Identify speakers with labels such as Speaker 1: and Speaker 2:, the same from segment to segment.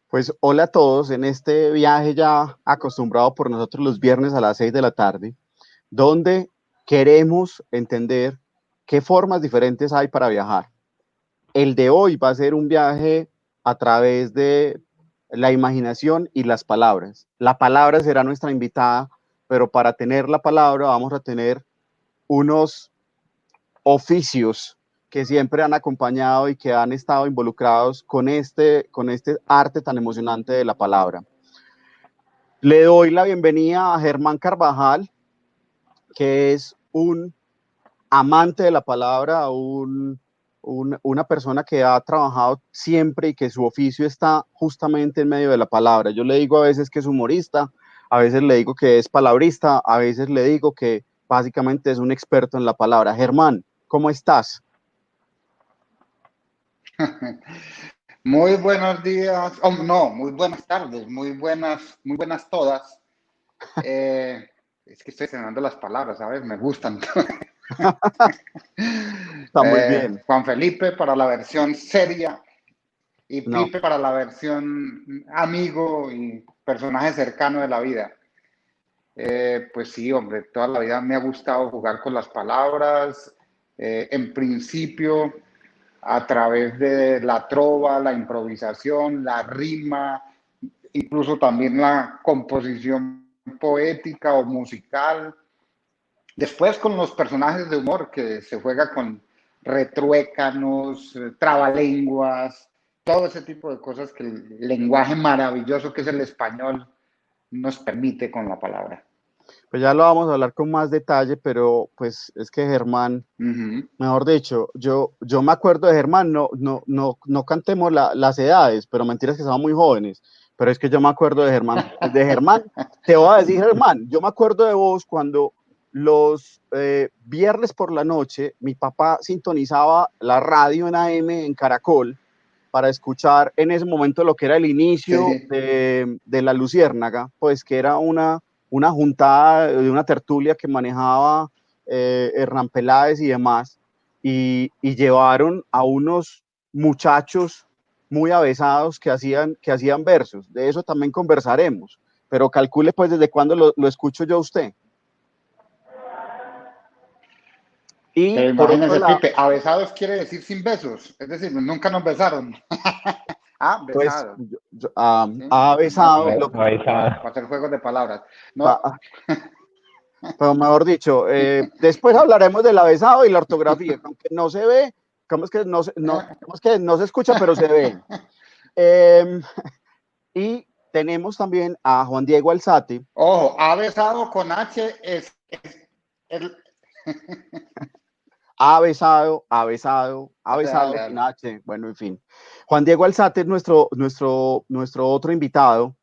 Speaker 1: Pues hola a todos en este viaje ya acostumbrado por nosotros los viernes a las 6 de la tarde, donde queremos entender qué formas diferentes hay para viajar. El de hoy va a ser un viaje a través de la imaginación y las palabras. La palabra será nuestra invitada, pero para tener la palabra vamos a tener unos oficios que siempre han acompañado y que han estado involucrados con este arte tan emocionante de la palabra. Le doy la bienvenida a Germán Carvajal, que es un amante de la palabra, una persona que ha trabajado siempre y que su oficio está justamente en medio de la palabra. Yo le digo a veces que es humorista, a veces le digo que es palabrista, a veces le digo que básicamente es un experto en la palabra. Germán, ¿cómo estás?
Speaker 2: Muy buenos días, oh, no, muy buenas tardes, muy buenas todas. Es que estoy cenando las palabras, ¿sabes? Me gustan.
Speaker 1: Está muy bien.
Speaker 2: Juan Felipe para la versión seria y
Speaker 1: No,
Speaker 2: Pipe para la versión amigo y personaje cercano de la vida. Pues sí, hombre, toda la vida me ha gustado jugar con las palabras. En principio, a través de la trova, la improvisación, la rima, incluso también la composición poética o musical. Después con los personajes de humor que se juega con retruécanos, trabalenguas, todo ese tipo de cosas que el lenguaje maravilloso que es el español nos permite con la palabra.
Speaker 1: pues ya lo vamos a hablar con más detalle, pero pues es que Germán, mejor dicho, yo me acuerdo de Germán, no cantemos las edades, pero mentiras que somos muy jóvenes, pero es que yo me acuerdo de Germán, te voy a decir Germán, yo me acuerdo de vos cuando los viernes por la noche mi papá sintonizaba la radio en AM en Caracol para escuchar en ese momento lo que era el inicio
Speaker 2: Sí.
Speaker 1: de La Luciérnaga, pues que era una juntada de una tertulia que manejaba Hernán Peláez y demás, y llevaron a unos muchachos muy avesados que hacían versos. De eso también conversaremos, pero calcule pues desde cuándo lo escucho yo a usted. Y por otro
Speaker 2: Imagínense,
Speaker 1: lado,
Speaker 2: Pipe, avesados quiere decir sin besos, es decir, nunca nos besaron. Ah,
Speaker 1: pues
Speaker 2: besados, ¿sí?
Speaker 1: ha
Speaker 2: No,
Speaker 1: besado,
Speaker 2: para hacer juegos de palabras. No,
Speaker 1: pa, pero mejor dicho, después hablaremos del avesado y la ortografía, aunque no se ve, como es que como es que no se escucha, pero se ve. Eh, y tenemos también a Juan Diego Alzate.
Speaker 2: ojo, ha besado con H es el...
Speaker 1: Ha
Speaker 2: Dale,
Speaker 1: besado sin
Speaker 2: dale.
Speaker 1: H, bueno, en fin. Juan Diego Alzate es nuestro otro invitado.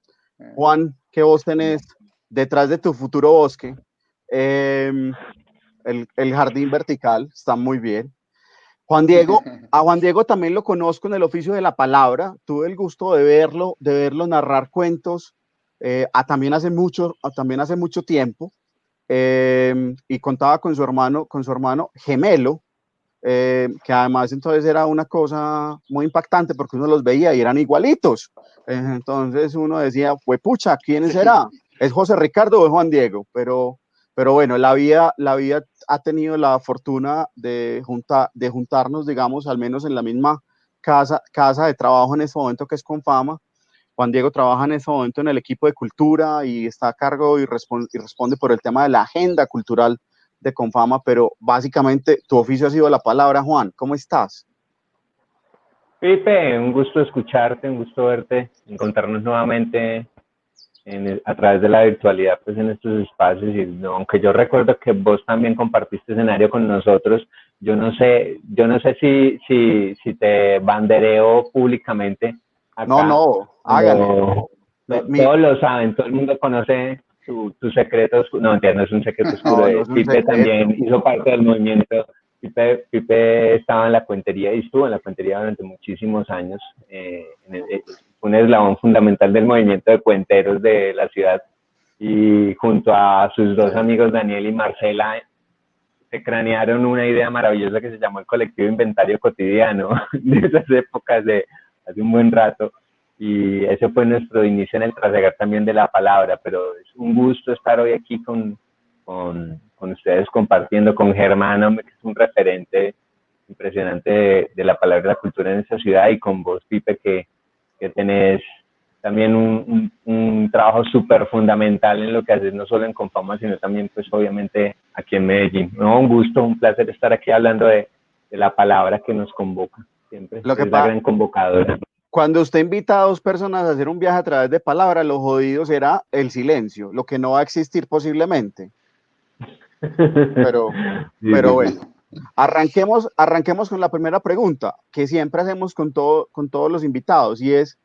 Speaker 1: Juan, ¿qué vos tenés detrás de tu futuro bosque? Eh, el jardín vertical, está muy bien. A Juan Diego también lo conozco en el oficio de la palabra. Tuve el gusto de verlo narrar cuentos también hace mucho tiempo. Y contaba con su hermano gemelo, que además entonces era una cosa muy impactante porque uno los veía y eran igualitos. Entonces uno decía, pues pucha, ¿quién
Speaker 2: Sí.
Speaker 1: será? ¿Es José Ricardo o es Juan Diego? Pero bueno, la vida ha tenido la fortuna de juntarnos, digamos, al menos en la misma casa de trabajo en este momento que es Confama. Juan Diego trabaja en este momento en el equipo de cultura y está a cargo y responde por el tema de la agenda cultural de Confama, pero básicamente tu oficio ha sido la palabra. Juan, ¿cómo estás?
Speaker 3: Pipe, un gusto escucharte, un gusto verte, encontrarnos nuevamente a través de la virtualidad pues en estos espacios y no, aunque yo recuerdo que vos también compartiste escenario con nosotros, yo no sé si te bandereo públicamente
Speaker 1: No,
Speaker 3: acá,
Speaker 1: no, hágale.
Speaker 3: pero todos lo saben, todo el mundo conoce tu secreto oscuro, no entiendo, es un secreto oscuro.
Speaker 1: No, no es un
Speaker 3: Pipe
Speaker 1: secreto.
Speaker 3: también hizo parte del movimiento. Pipe estaba en la cuentería y estuvo en la cuentería durante muchísimos años. Fue un eslabón fundamental del movimiento de cuenteros de la ciudad y junto a sus dos
Speaker 2: Sí.
Speaker 3: amigos Daniel y Marcela se cranearon una idea maravillosa que se llamó el colectivo Inventario Cotidiano de esas épocas de hace un buen rato. y ese fue nuestro inicio en el trasegar también de la palabra, pero es un gusto estar hoy aquí con ustedes compartiendo, con Germán, hombre, que es un referente impresionante de la palabra y la cultura en esta ciudad, y con vos, Pipe, que tenés también un trabajo súper fundamental en lo que haces, no solo en Confama, sino también, pues, obviamente, aquí en Medellín. No, un gusto, un placer estar aquí hablando de la palabra que nos convoca. Siempre
Speaker 1: Lo que
Speaker 3: es la gran convocadora.
Speaker 1: Cuando usted invita a dos personas a hacer un viaje a través de palabras, lo jodido será el silencio, lo que no va a existir posiblemente. Pero bueno, arranquemos con la primera pregunta que siempre hacemos con todos los invitados, y es: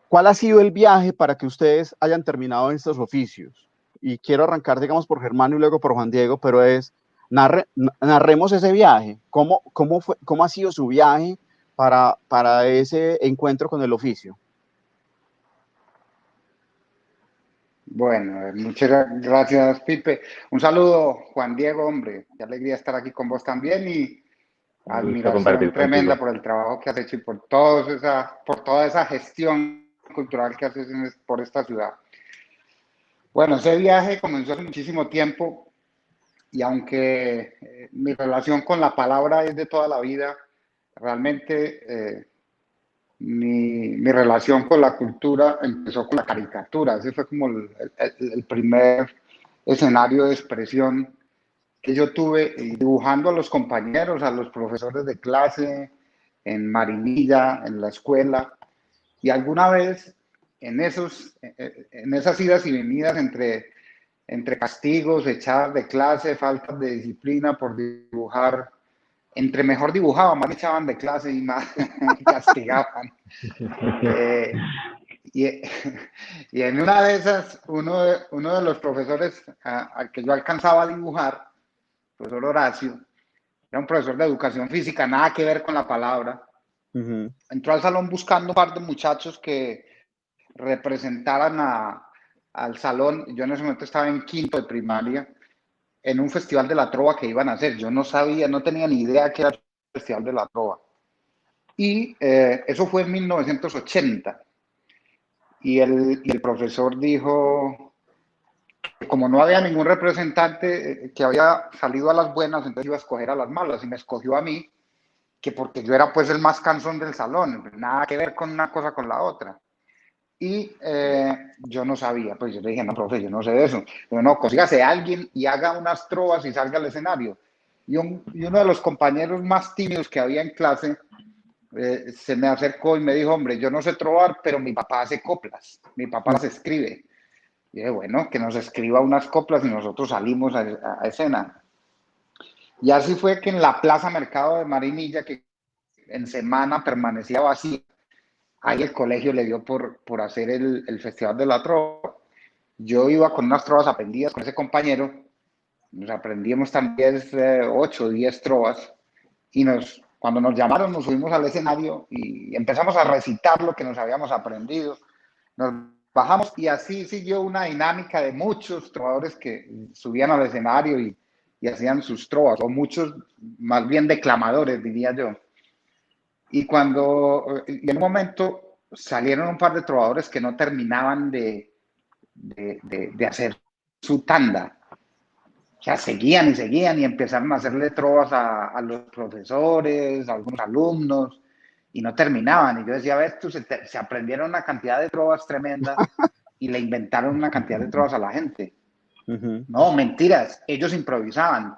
Speaker 1: ¿cuál ha sido el viaje para que ustedes hayan terminado en estos oficios? Y quiero arrancar, digamos, por Germán y luego por Juan Diego, pero narremos ese viaje. ¿Cómo ha sido su viaje para ese encuentro con el oficio?
Speaker 2: Bueno, muchas gracias, Pipe. Un saludo, Juan Diego, hombre. Qué alegría estar aquí con vos también, y admiración tremenda por el trabajo que has hecho y por toda esa gestión cultural que haces por esta ciudad. Bueno, ese viaje comenzó hace muchísimo tiempo, y aunque mi relación con la palabra es de toda la vida, realmente mi relación con la cultura empezó con la caricatura. Ese fue como el primer escenario de expresión que yo tuve, dibujando a los compañeros, a los profesores de clase, en Marinilla, en la escuela. Y alguna vez en esas idas y venidas entre castigos, echadas de clase, faltas de disciplina por dibujar, entre mejor dibujaba, más me echaban de clase y más castigaban. Y en una de esas, uno de los profesores al que yo alcanzaba a dibujar, el profesor Horacio, era un profesor de educación física, nada que ver con la palabra. Entró al salón buscando un par de muchachos que representaran al salón. Yo en ese momento estaba en quinto de primaria, en un festival de la trova que iban a hacer. Yo no sabía, no tenía ni idea que era el festival de la trova. Y eso fue en 1980. Y el profesor dijo, como no había ningún representante que había salido a las buenas, entonces iba a escoger a las malas, y me escogió a mí, que porque yo era pues el más cansón del salón, nada que ver con una cosa con la otra. Y yo no sabía, pues yo le dije, no, profe, yo no sé de eso. Pero no, consígase a alguien y haga unas trovas y salga al escenario. Y uno de los compañeros más tímidos que había en clase se me acercó y me dijo, hombre, yo no sé trovar, pero mi papá hace coplas, mi papá las escribe. Y dije, bueno, que nos escriba unas coplas, y nosotros salimos a escena. Y así fue que en la Plaza Mercado de Marinilla, que en semana permanecía vacía, ahí el colegio le dio por hacer el Festival de la Trova. Yo iba con unas trovas aprendidas con ese compañero, nos aprendíamos también 8 o 10 trovas, y cuando nos llamaron nos subimos al escenario y empezamos a recitar lo que nos habíamos aprendido. Nos bajamos, y así siguió una dinámica de muchos trovadores que subían al escenario y hacían sus trovas, o muchos más bien declamadores, diría yo. Y en un momento salieron un par de trovadores que no terminaban de hacer su tanda. O sea, seguían y seguían, y empezaron a hacerle trovas a los profesores, a algunos alumnos, y no terminaban. Y yo decía, a ver, se aprendieron una cantidad de trovas tremenda y le inventaron una cantidad de trovas a la gente. No, mentiras, ellos improvisaban.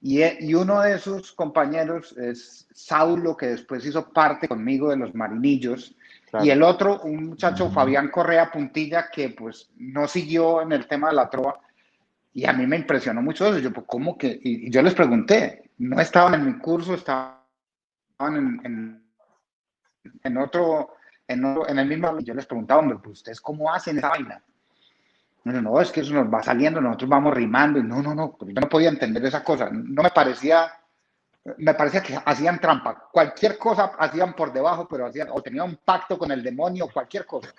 Speaker 2: Y uno de sus compañeros es Saulo, que después hizo parte conmigo de los Marinillos. Claro. Y el otro, un muchacho, Fabián Correa Puntilla, que pues no siguió en el tema de la trova. Y a mí me impresionó mucho eso. Yo, pues, ¿cómo que? Y yo les pregunté, no estaban en mi curso, estaban en el mismo. Yo les preguntaba, hombre, pues, ¿ustedes cómo hacen esa vaina? No, es que eso nos va saliendo, nosotros vamos rimando. Y no, yo no podía entender esa cosa. No me parecía que hacían trampa. Cualquier cosa hacían por debajo, pero o tenían un pacto con el demonio, cualquier cosa.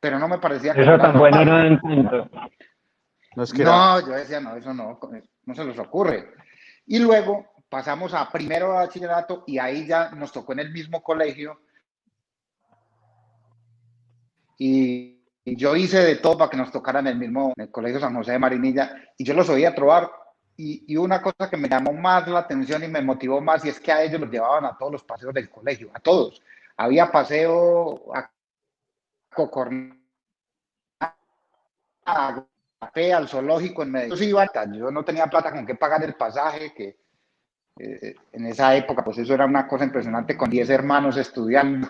Speaker 2: Pero no me parecía que
Speaker 3: eso tan bueno no entiendo.
Speaker 2: No, yo decía, no, eso no se les ocurre. Y luego pasamos a primero de bachillerato, y ahí ya nos tocó en el mismo colegio y yo hice de todo para que nos tocaran en el Colegio San José de Marinilla, y yo los oía trobar, y una cosa que me llamó más la atención y me motivó más, y es que a ellos los llevaban a todos los paseos del colegio, a todos. Había paseo a Cocorná, a Café, al zoológico en Medellín. Yo no tenía plata con qué pagar el pasaje, que en esa época, pues eso era una cosa impresionante, con 10 hermanos estudiando.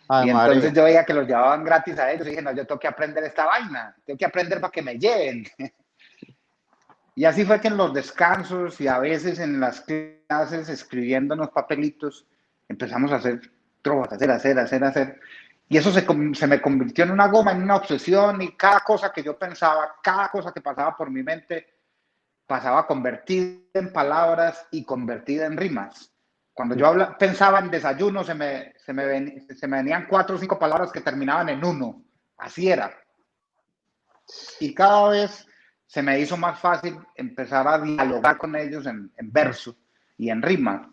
Speaker 1: Ay,
Speaker 2: Y entonces
Speaker 1: María.
Speaker 2: yo veía que los llevaban gratis a ellos y dije, no, yo tengo que aprender esta vaina, tengo que aprender para que me lleven. Y así fue que en los descansos y a veces en las clases, escribiendo en los papelitos, empezamos a hacer trovas, hacer. Y eso se me convirtió en una goma, en una obsesión, y cada cosa que yo pensaba, cada cosa que pasaba por mi mente, pasaba convertida en palabras y convertida en rimas. Cuando yo pensaba en desayuno, se me venían 4 o 5 palabras que terminaban en uno. Así era. Y cada vez se me hizo más fácil empezar a dialogar con ellos en verso y en rima.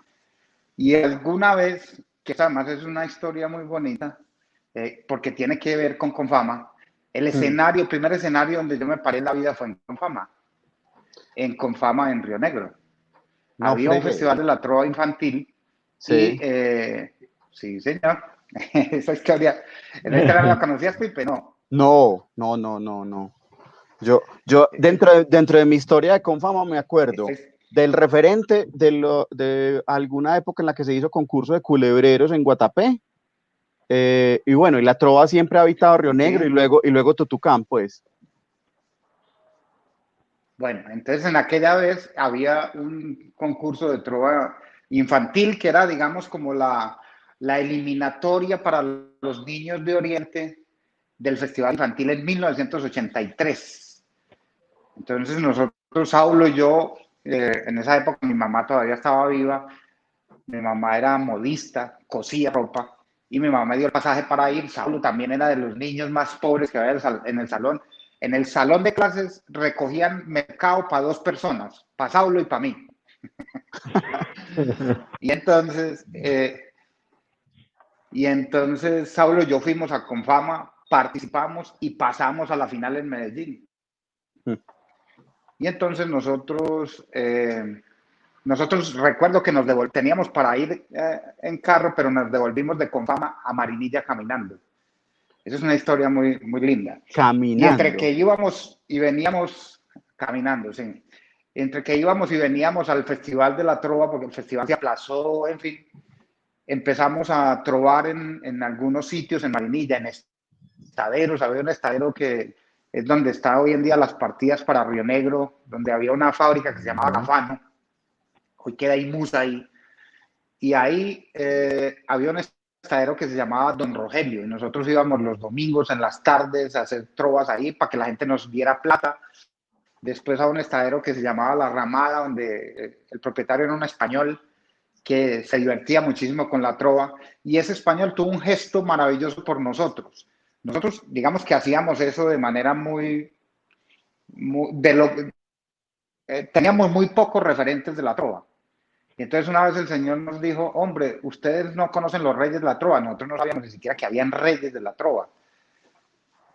Speaker 2: Y alguna vez, que además es una historia muy bonita, porque tiene que ver con Confama, el primer escenario donde yo me paré en la vida fue en Confama en Río Negro.
Speaker 1: No
Speaker 2: Había un
Speaker 1: fregué.
Speaker 2: festival de la trova infantil y,
Speaker 1: Sí.
Speaker 2: sí, señor, esa historia, en esta no la conocías, Pipe, no.
Speaker 1: No, no, no, no, no. Yo dentro de mi historia de Confama me acuerdo del referente de alguna época en la que se hizo concurso de culebreros en Guatapé. Y bueno, y la trova siempre ha habitado Río Negro
Speaker 2: Sí.
Speaker 1: y luego Tutucán, pues.
Speaker 2: Bueno, entonces en aquella vez había un concurso de trova infantil que era, digamos, como la eliminatoria para los niños de Oriente del Festival Infantil en 1983. Entonces nosotros, Saulo y yo, en esa época mi mamá todavía estaba viva, mi mamá era modista, cosía ropa, y mi mamá me dio el pasaje para ir. Saulo también era de los niños más pobres que había en el salón. En el salón de clases recogían mercado para 2 personas, para Saulo y para mí. Y entonces Saulo y yo fuimos a Confama, participamos y pasamos a la final en Medellín. Y entonces nosotros recuerdo que teníamos para ir en carro, pero nos devolvimos de Confama a Marinilla caminando. Esa es una historia muy, muy linda. Y entre que
Speaker 1: Caminando.
Speaker 2: íbamos y veníamos caminando, sí. Entre que íbamos y veníamos al Festival de la Trova, porque el festival se aplazó, en fin, empezamos a trovar en algunos sitios en Marinilla, en estaderos. Había un estadero que es donde está hoy en día las partidas para Río Negro, donde había una fábrica que se llamaba Cafano. Hoy queda Imusa ahí. Y ahí había un estadero que se llamaba Don Rogelio, y nosotros íbamos los domingos en las tardes a hacer trovas ahí para que la gente nos diera plata. Después a un estadero que se llamaba La Ramada, donde el propietario era un español que se divertía muchísimo con la trova, y ese español tuvo un gesto maravilloso por nosotros. Nosotros, digamos que hacíamos eso de manera teníamos muy pocos referentes de la trova. Y entonces una vez el Señor nos dijo, hombre, ustedes no conocen los reyes de la trova. Nosotros no sabíamos ni siquiera que habían reyes de la trova.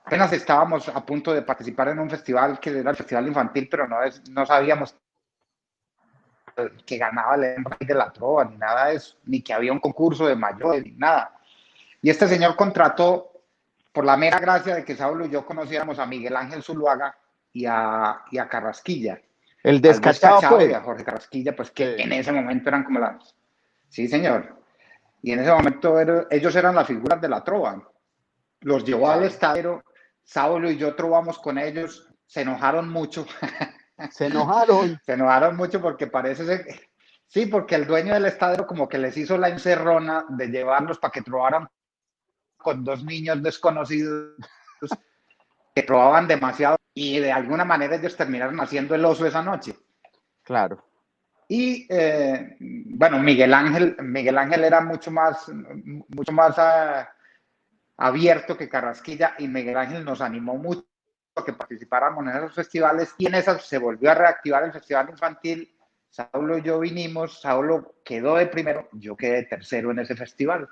Speaker 2: Apenas estábamos a punto de participar en un festival que era el Festival Infantil, pero no sabíamos que ganaba el rey de la trova, ni nada de eso, ni que había un concurso de mayores, ni nada. Y este señor contrató, por la mera gracia de que Saulo y yo conociéramos a Miguel Ángel Zuluaga y a Carrasquilla,
Speaker 1: El
Speaker 2: al
Speaker 1: descachado,
Speaker 2: Descachado y
Speaker 1: pues.
Speaker 2: a Jorge Carrasquilla, pues que
Speaker 1: Sí.
Speaker 2: en ese momento eran como las... Sí, señor. Y en ese momento ellos eran las figuras de la trova. Los llevó al estadero, Saulo y yo trovamos con ellos, se enojaron mucho.
Speaker 1: Se enojaron.
Speaker 2: Se enojaron mucho porque parece ser... Sí, porque el dueño del estadero como que les hizo la encerrona de llevarlos para que trovaran con 2 niños desconocidos que trovaban demasiado, y de alguna manera ellos terminaron haciendo el oso esa noche.
Speaker 1: Claro.
Speaker 2: Y bueno, Miguel Ángel era mucho más abierto que Carrasquilla, y Miguel Ángel nos animó mucho a que participáramos en esos festivales, y en esas se volvió a reactivar el Festival Infantil. Saulo y yo vinimos, Saulo quedó de primero, yo quedé de tercero en ese festival.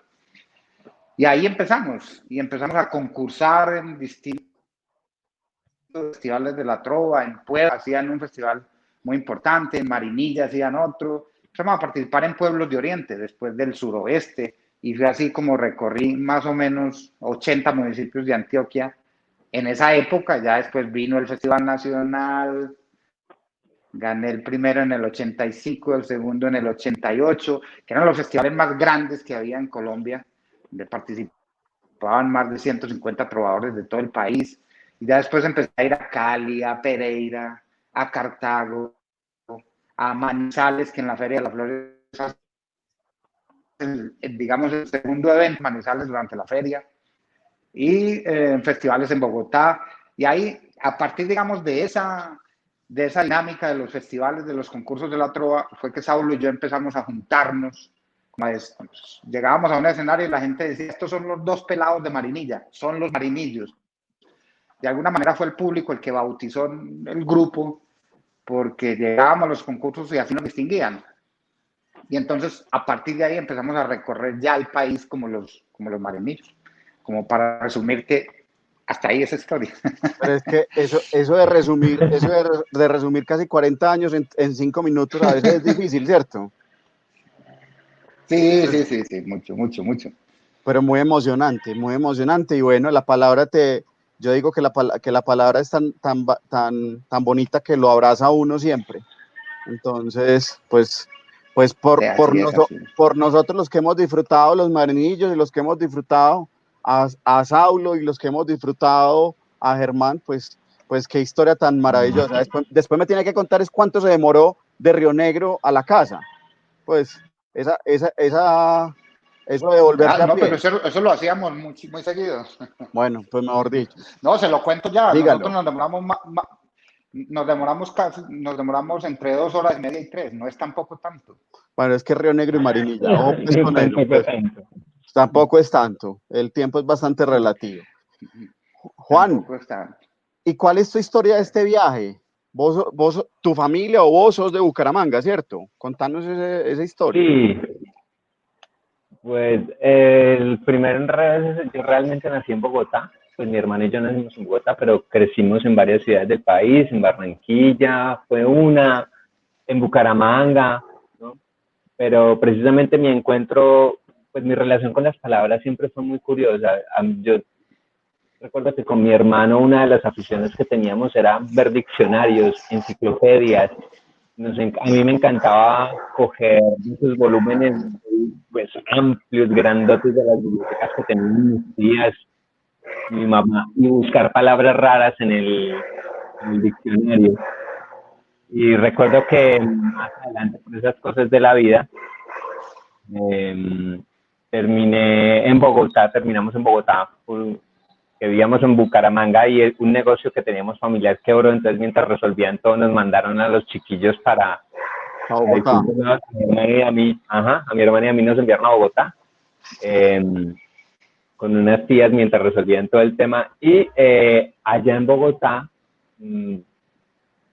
Speaker 2: Y ahí empezamos a concursar en distintos festivales de la trova. En Puebla hacían un festival muy importante, en Marinilla hacían otro. Empezamos a participar en pueblos de Oriente, después del suroeste, y fue así como recorrí más o menos 80 municipios de Antioquia. En esa época ya después vino el Festival Nacional, gané el primero en el 85, el segundo en el 88, que eran los festivales más grandes que había en Colombia, donde participaban más de 150 trovadores de todo el país. Y ya después empecé a ir a Cali, a Pereira, a Cartago, a Manizales, que en la Feria de las Flores, digamos, el segundo evento, Manizales durante la feria, y festivales en Bogotá. Y ahí, a partir, digamos, de esa dinámica de los festivales, de los concursos de la trova, fue que Saulo y yo empezamos a juntarnos. Llegábamos a un escenario y la gente decía, estos son los dos pelados de Marinilla, son los marinillos. De alguna manera fue el público el que bautizó el grupo, porque llegábamos a los concursos y así nos distinguían. Y entonces, a partir de ahí empezamos a recorrer ya el país como los marinillos. Como para resumir que hasta ahí esa historia.
Speaker 1: Pero es que eso de resumir casi 40 años en 5 minutos a veces es difícil, ¿cierto?
Speaker 2: Sí, mucho.
Speaker 1: Pero muy emocionante y bueno, yo digo que la palabra es tan bonita que lo abraza a uno siempre. Entonces, pues por nosotros los que hemos disfrutado los marinillos y los que hemos disfrutado a Saulo y los que hemos disfrutado a Germán, pues qué historia tan maravillosa. Después me tiene que contar es cuánto se demoró de Río Negro a la casa. Pues eso de volverse a pie.
Speaker 2: Pero eso lo hacíamos muy seguido.
Speaker 1: Bueno, pues mejor dicho.
Speaker 2: No, se lo cuento ya.
Speaker 1: Dígalo.
Speaker 2: Nosotros nos demoramos entre 2 horas y media y 3. No es tampoco tanto.
Speaker 1: Bueno, es que Río Negro y Marinilla. Tampoco es tanto. El tiempo es bastante relativo. Juan, ¿y cuál es tu historia de este viaje? Vos, tu familia o vos sos de Bucaramanga, ¿cierto? Contanos esa historia.
Speaker 3: Sí. Pues el primero en realidad, yo realmente nací en Bogotá. Pues mi hermana y yo nacimos en Bogotá, pero crecimos en varias ciudades del país, en Barranquilla, en Bucaramanga, ¿no? Pero precisamente mi encuentro, pues mi relación con las palabras siempre fue muy curiosa. Yo recuerdo que con mi hermano una de las aficiones que teníamos era ver diccionarios, enciclopedias. A mí me encantaba coger esos volúmenes pues, amplios, grandotes de las bibliotecas que tenían mis tías, mi mamá, y buscar palabras raras en el diccionario. Y recuerdo que más adelante, por esas cosas de la vida, terminamos en Bogotá, que vivíamos en Bucaramanga y un negocio que teníamos familiar quebró, entonces mientras resolvían todo nos mandaron a los chiquillos para
Speaker 1: Bogotá.
Speaker 3: A mi hermana y a mí nos enviaron a Bogotá con unas tías mientras resolvían todo el tema y allá en Bogotá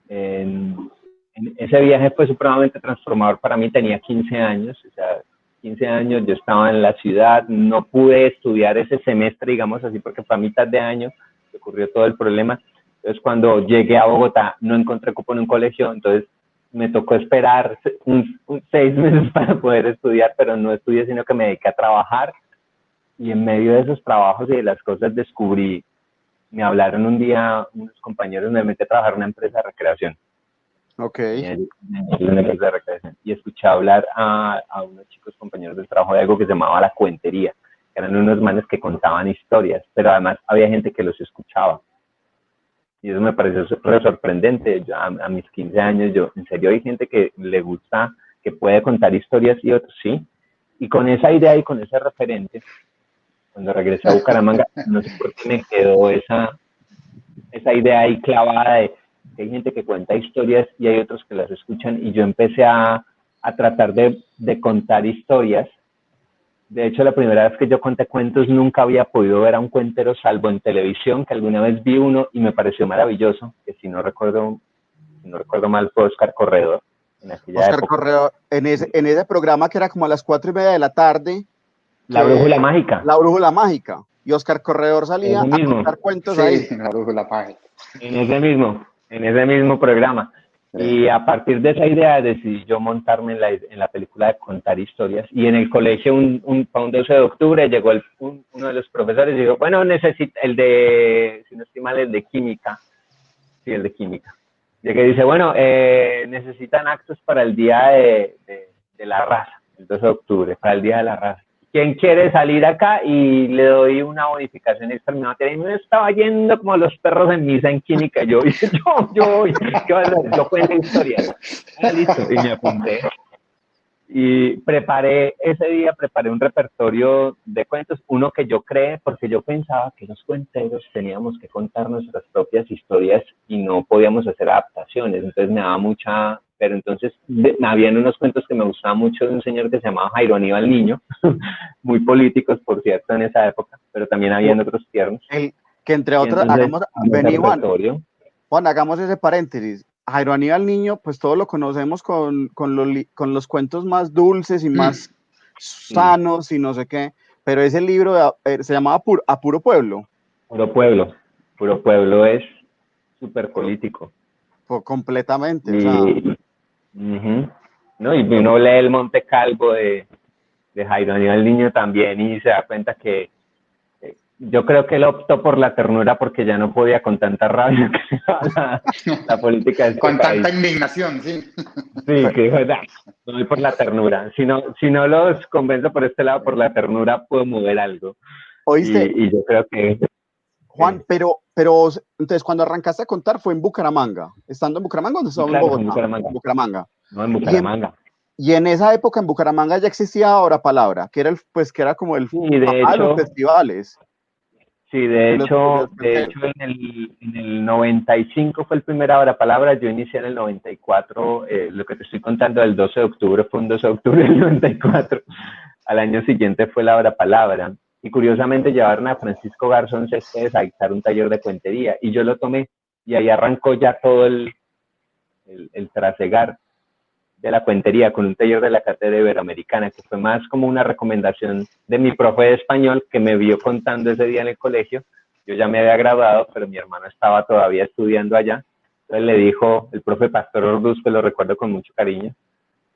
Speaker 3: ese viaje fue supremamente transformador para mí. Tenía 15 años, o sea, 15 años, yo estaba en la ciudad, no pude estudiar ese semestre, digamos así, porque fue a mitad de año que ocurrió todo el problema. Entonces, cuando llegué a Bogotá, no encontré cupo en un colegio, entonces me tocó esperar 6 meses para poder estudiar, pero no estudié, sino que me dediqué a trabajar. Y en medio de esos trabajos y de las cosas me hablaron un día unos compañeros, me metí a trabajar en una empresa de recreación.
Speaker 1: Ok.
Speaker 3: Y escuché hablar a unos chicos compañeros del trabajo de algo que se llamaba la cuentería. Eran unos manes que contaban historias, pero además había gente que los escuchaba. Y eso me pareció súper sorprendente. Yo, a mis 15 años, en serio hay gente que le gusta, que puede contar historias y otros, sí. Y con esa idea y con ese referente, cuando regresé a Bucaramanga, no sé por qué me quedó esa idea ahí clavada de que hay gente que cuenta historias y hay otros que las escuchan, y yo empecé a tratar de contar historias. De hecho, la primera vez que yo conté cuentos nunca había podido ver a un cuentero salvo en televisión, que alguna vez vi uno y me pareció maravilloso, que si no recuerdo mal fue Oscar
Speaker 1: En ese programa que era como a las 4:30 de la tarde,
Speaker 3: La brújula mágica.
Speaker 1: La brújula mágica. Y Oscar Corredor salía
Speaker 3: Ese
Speaker 1: a
Speaker 3: mismo.
Speaker 1: contar cuentos
Speaker 2: Sí,
Speaker 1: ahí.
Speaker 2: la brújula mágica.
Speaker 3: En ese mismo programa. Y a partir de esa idea decidí yo montarme en la película de contar historias. Y en el colegio, para un 12 de octubre, llegó uno de los profesores y dijo, bueno, necesita el de, si no estoy mal, el de química. Sí, el de química. Y que dice, bueno, necesitan actos para el día de la raza, el 12 de octubre, para el día de la raza. ¿Quién quiere salir acá? Y le doy una bonificación extra en mi materia. Y me estaba yendo como los perros en misa en química. Yo, ¿qué vas a hacer? Yo cuento historias. Ah, listo. Y me apunté. Y ese día preparé un repertorio de cuentos, uno que yo creé, porque yo pensaba que los cuenteros teníamos que contar nuestras propias historias y no podíamos hacer adaptaciones. Entonces me daba pero entonces habían unos cuentos que me gustaban mucho de un señor que se llamaba Jairo Aníbal Niño, muy políticos, por cierto, en esa época, pero también habían otros tiernos.
Speaker 1: Que entre otros, Juan, hagamos ese paréntesis. Jairo Aníbal Niño, pues todos lo conocemos con los cuentos más dulces y más sanos y no sé qué, pero ese libro se llamaba A Puro Pueblo.
Speaker 3: Puro Pueblo es súper político.
Speaker 1: Completamente.
Speaker 3: ¿No? Y uno lee el Monte Calvo de Jairo Aníbal Niño también y se da cuenta que yo creo que él optó por la ternura porque ya no podía con tanta rabia que la política de este
Speaker 2: con
Speaker 3: país.
Speaker 2: Tanta indignación, sí.
Speaker 3: Sí, que dijo, no voy por la ternura. Si no los convenzo por este lado, por la ternura puedo mover algo.
Speaker 1: ¿Oíste?
Speaker 3: Y yo creo que...
Speaker 1: Juan, pero entonces cuando arrancaste a contar fue en Bucaramanga. ¿Estando en Bucaramanga o estaba en Bogotá?
Speaker 3: En Bucaramanga. No, en Bucaramanga.
Speaker 1: Y en esa época en Bucaramanga ya existía Ahora Palabra, que era como el
Speaker 3: papá de
Speaker 1: los festivales.
Speaker 3: Sí, de hecho en el 95 fue el primer Ahora Palabra, yo inicié en el 94, lo que te estoy contando del 12 de octubre fue un 12 de octubre del 94, al año siguiente fue la Ahora Palabra, y curiosamente llevaron a Francisco Garzón Céspedes a dictar un taller de cuentería, y yo lo tomé, y ahí arrancó ya todo el trasegar de la cuentería con un taller de la Cátedra Iberoamericana, que fue más como una recomendación de mi profe de español que me vio contando ese día en el colegio. Yo ya me había graduado, pero mi hermano estaba todavía estudiando allá. Entonces le dijo, el profe Pastor Orduz, que lo recuerdo con mucho cariño,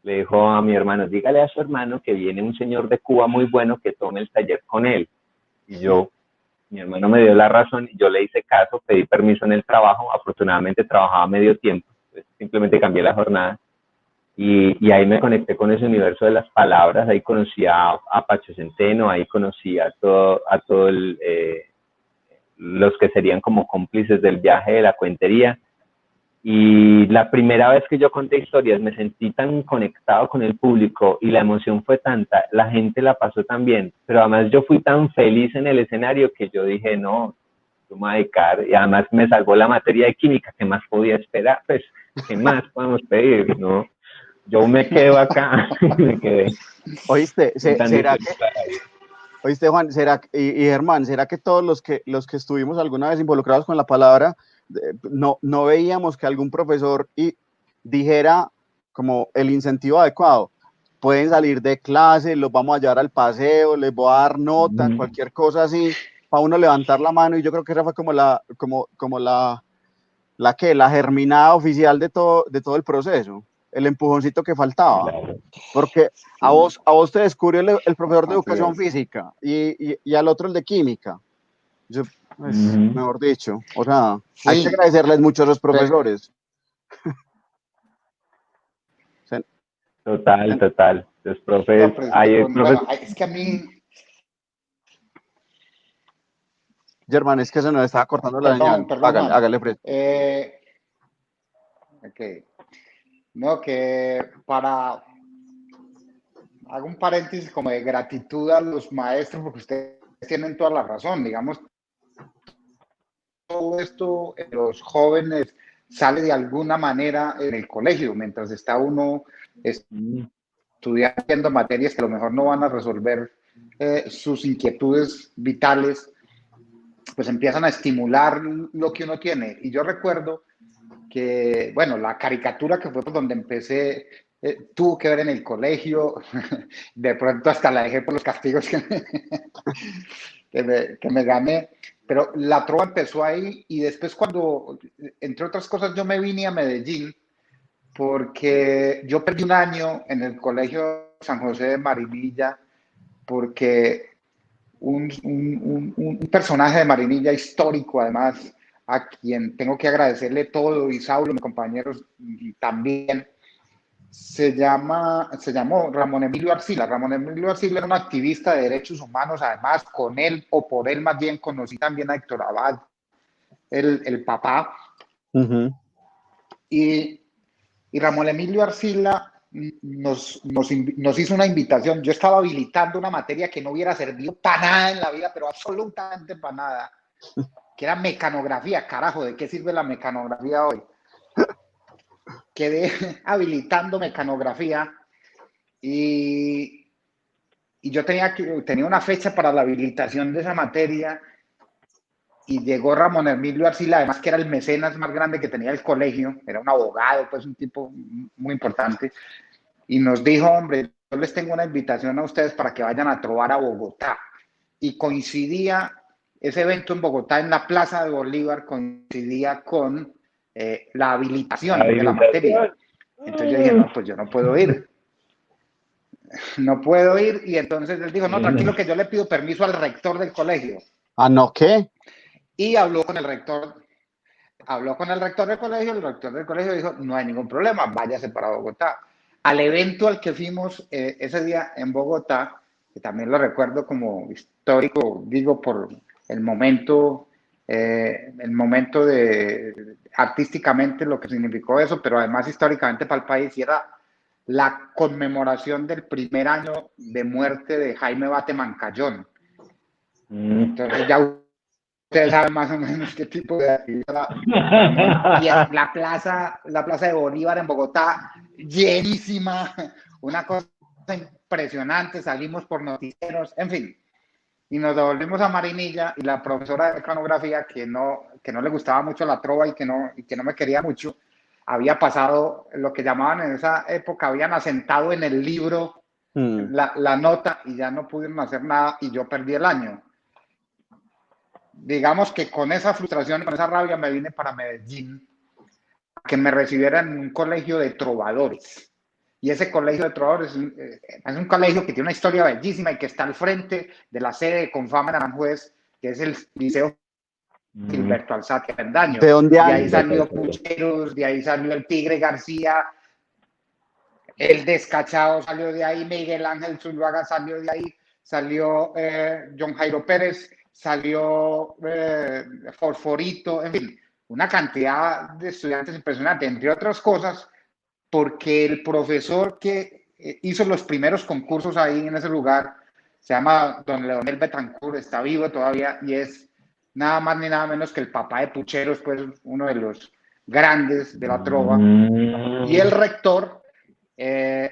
Speaker 3: le dijo a mi hermano, dígale a su hermano que viene un señor de Cuba muy bueno que tome el taller con él. Y mi hermano me dio la razón y yo le hice caso, pedí permiso en el trabajo, afortunadamente trabajaba medio tiempo, simplemente cambié la jornada. Y ahí me conecté con ese universo de las palabras, ahí conocí a Pacho Centeno, ahí conocí a todos los que serían como cómplices del viaje de la cuentería. Y la primera vez que yo conté historias me sentí tan conectado con el público y la emoción fue tanta, la gente la pasó tan bien, pero además yo fui tan feliz en el escenario que yo dije, no, yo me voy a dedicar, y además me salvó la materia de química, ¿qué más podía esperar? Pues, ¿qué más podemos pedir? ¿No? Yo me quedo acá, me quedé.
Speaker 1: ¿Oíste? ¿Oíste, Juan? Y Germán, ¿será que todos los que estuvimos alguna vez involucrados con la palabra, no veíamos que algún profesor dijera como el incentivo adecuado? Pueden salir de clase, los vamos a llevar al paseo, les voy a dar nota, cualquier cosa así, para uno levantar la mano, y yo creo que esa fue como la germinada oficial de todo el proceso, el empujoncito que faltaba. Porque a vos te descubrió el profesor de educación física y al otro el de química. Mejor dicho, o sea, hay que agradecerles mucho a los profesores.
Speaker 3: Total. Los profes,
Speaker 2: es que a mí...
Speaker 1: Germán, es que se nos estaba cortando la señal. Hágale, Fred.
Speaker 2: Okay. No, que hago un paréntesis como de gratitud a los maestros, porque ustedes tienen toda la razón, digamos, todo esto los jóvenes sale de alguna manera en el colegio, mientras está uno estudiando materias que a lo mejor no van a resolver sus inquietudes vitales, pues empiezan a estimular lo que uno tiene. Y yo recuerdo que, bueno, la caricatura que fue por donde empecé tuvo que ver en el colegio, de pronto hasta la dejé por los castigos que me gané, pero la trova empezó ahí y después cuando, entre otras cosas, yo me vine a Medellín porque yo perdí un año en el colegio San José de Marinilla porque un personaje de Marinilla histórico, además, a quien tengo que agradecerle todo, y Saulo, mis compañeros también, se llamó Ramón Emilio Arcila. Ramón Emilio Arcila era un activista de derechos humanos, además, con él, o por él más bien, conocí también a Héctor Abad, el papá.
Speaker 1: Uh-huh.
Speaker 2: Y Ramón Emilio Arcila nos hizo una invitación. Yo estaba habilitando una materia que no hubiera servido para nada en la vida, pero absolutamente para nada, que era mecanografía. Carajo, ¿de qué sirve la mecanografía hoy? Quedé habilitando mecanografía y yo tenía una fecha para la habilitación de esa materia y llegó Ramón Emilio Arcila, además que era el mecenas más grande que tenía el colegio, era un abogado, pues un tipo muy importante, y nos dijo, hombre, yo les tengo una invitación a ustedes para que vayan a trovar a Bogotá. Y coincidía, ese evento en Bogotá, en la Plaza de Bolívar, coincidía con la habilitación de la materia. Entonces yo dije, no, pues yo no puedo ir. No puedo ir. Y entonces él dijo, no, tranquilo, que yo le pido permiso al rector del colegio.
Speaker 1: Ah, ¿no qué?
Speaker 2: Y habló con el rector del colegio, el rector del colegio dijo, no hay ningún problema, váyase para Bogotá. Al evento al que fuimos ese día en Bogotá, que también lo recuerdo como histórico, digo, por el momento de artísticamente lo que significó eso, pero además históricamente para el país, y era la conmemoración del primer año de muerte de Jaime Bate Mancayón. Entonces ya ustedes saben más o menos qué tipo de actividad. Y es la plaza de Bolívar en Bogotá, llenísima, una cosa impresionante, salimos por noticieros, en fin. Y nos devolvimos a Marinilla y la profesora de mecanografía, que no le gustaba mucho la trova y que no me quería mucho, había pasado lo que llamaban en esa época, habían asentado en el libro la nota y ya no pudieron hacer nada y yo perdí el año. Digamos que con esa frustración y con esa rabia me vine para Medellín a que me recibieran en un colegio de trovadores. Y ese colegio de trovadores es un colegio que tiene una historia bellísima y que está al frente de la sede de Confama en Aranjuez, que es el Liceo Gilberto Alzate Avendaño.
Speaker 1: ¿De dónde
Speaker 2: De
Speaker 1: hay?
Speaker 2: ahí salió Pucheros, de ahí salió el Tigre García, el Descachado salió de ahí, Miguel Ángel Zuluaga salió de ahí, salió John Jairo Pérez, salió Fosforito, en fin, una cantidad de estudiantes impresionante, entre otras cosas, porque el profesor que hizo los primeros concursos ahí en ese lugar se llama don Leonel Betancourt, está vivo todavía y es nada más ni nada menos que el papá de Pucheros, pues uno de los grandes de la trova. Y el rector,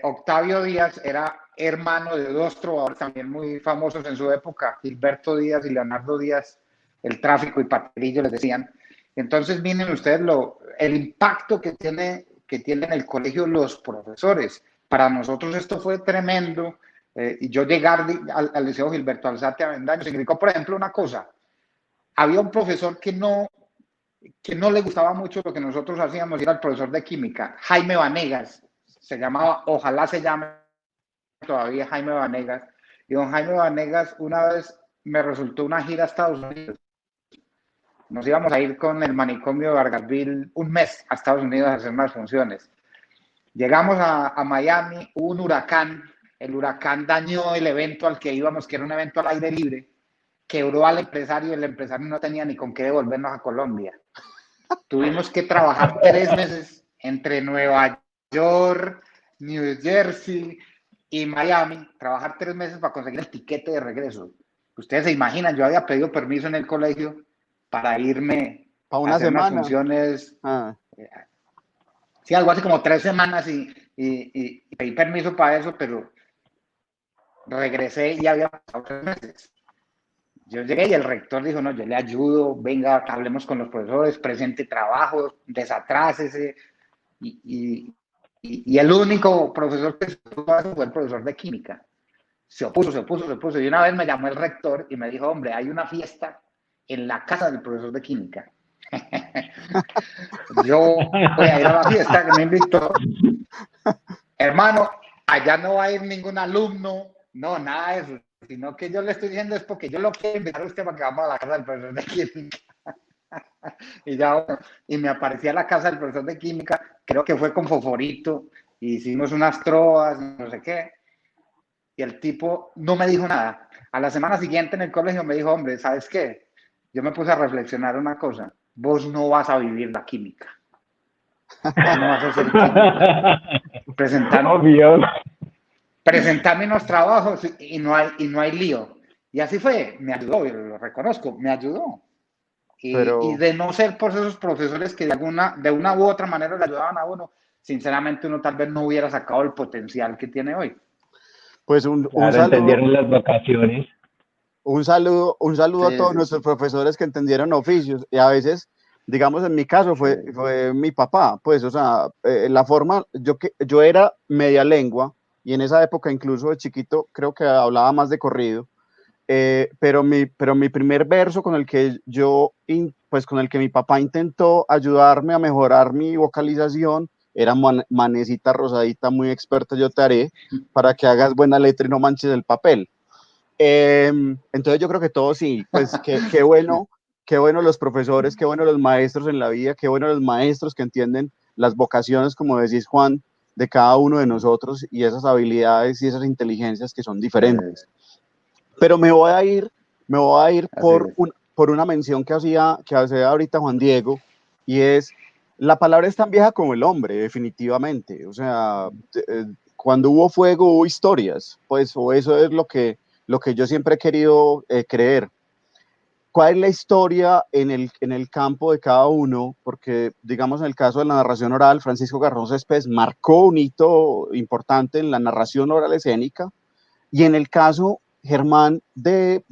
Speaker 2: Octavio Díaz, era hermano de dos trovadores también muy famosos en su época, Gilberto Díaz y Leonardo Díaz, el tráfico y Paterillo les decían. Entonces miren ustedes el impacto que tiene en el colegio los profesores. Para nosotros esto fue tremendo. Y yo llegar al Liceo Gilberto Alzate Avendaño significó, por ejemplo, una cosa. Había un profesor que no le gustaba mucho lo que nosotros hacíamos, era el profesor de química, Jaime Vanegas, se llamaba, ojalá se llame todavía Jaime Vanegas. Y don Jaime Vanegas una vez me resultó una gira a Estados Unidos. Nos íbamos a ir con el manicomio de Vargasville un mes a Estados Unidos a hacer unas funciones. Llegamos a Miami, hubo un huracán, el huracán dañó el evento al que íbamos, que era un evento al aire libre, quebró al empresario y el empresario no tenía ni con qué devolvernos a Colombia. Tuvimos que trabajar 3 meses entre Nueva York, New Jersey y Miami, trabajar 3 meses para conseguir el tiquete de regreso. Ustedes se imaginan, yo había pedido permiso en el colegio para irme
Speaker 1: a una
Speaker 2: hacer
Speaker 1: semana.
Speaker 2: Unas funciones, sí, algo así como 3 semanas y pedí permiso para eso, pero regresé y había pasado 3 meses. Yo llegué y el rector dijo, no, yo le ayudo, venga, hablemos con los profesores, presente trabajo, desatrásese. Y y el único profesor que se opuso a eso fue el profesor de química. Se opuso. Y una vez me llamó el rector y me dijo, hombre, hay una fiesta en la casa del profesor de química. Yo voy a ir a la fiesta que me invitó. Hermano, allá no va a ir ningún alumno, no, nada de eso, sino que yo le estoy diciendo es porque yo lo quiero invitar a usted para que vamos a la casa del profesor de química. Y ya, y me aparecía a la casa del profesor de química, creo que fue con Foforito, y hicimos unas trovas, no sé qué, y el tipo no me dijo nada. A la semana siguiente en el colegio me dijo, hombre, ¿sabes qué? Yo me puse a reflexionar una cosa, vos no vas a vivir la química. No vas a ser química. Presentarme unos trabajos y no hay lío. Y así fue, me ayudó, lo reconozco, me ayudó. Y de no ser por esos profesores que de una u otra manera le ayudaban a uno, sinceramente uno tal vez no hubiera sacado el potencial que tiene hoy.
Speaker 1: Pues un
Speaker 3: Claro,
Speaker 1: saludo.
Speaker 3: entendieron las vocaciones.
Speaker 1: Un saludo
Speaker 2: Sí,
Speaker 1: a todos nuestros profesores que entendieron oficios y a veces, digamos, en mi caso fue mi papá, pues, o sea, la forma, yo era media lengua y en esa época incluso de chiquito creo que hablaba más de corrido, pero mi primer verso con el que pues con el que mi papá intentó ayudarme a mejorar mi vocalización era Manecita Rosadita, muy experta, yo te haré, para que hagas buena letra y no manches el papel. Entonces yo creo que todos sí, pues qué bueno los profesores, qué bueno los maestros en la vida, qué bueno los maestros que entienden las vocaciones, como decís Juan, de cada uno de nosotros y esas habilidades y esas inteligencias que son diferentes. Pero me voy a ir por una mención que hacía ahorita Juan Diego, y es, la palabra es tan vieja como el hombre, definitivamente. O sea, cuando hubo fuego hubo historias, pues, o eso es lo que yo siempre he querido creer. ¿Cuál es la historia en el campo de cada uno? Porque, digamos, en el caso de la narración oral, Francisco Garrón Céspedes marcó un hito importante en la narración oral escénica, y en el caso, Germán, de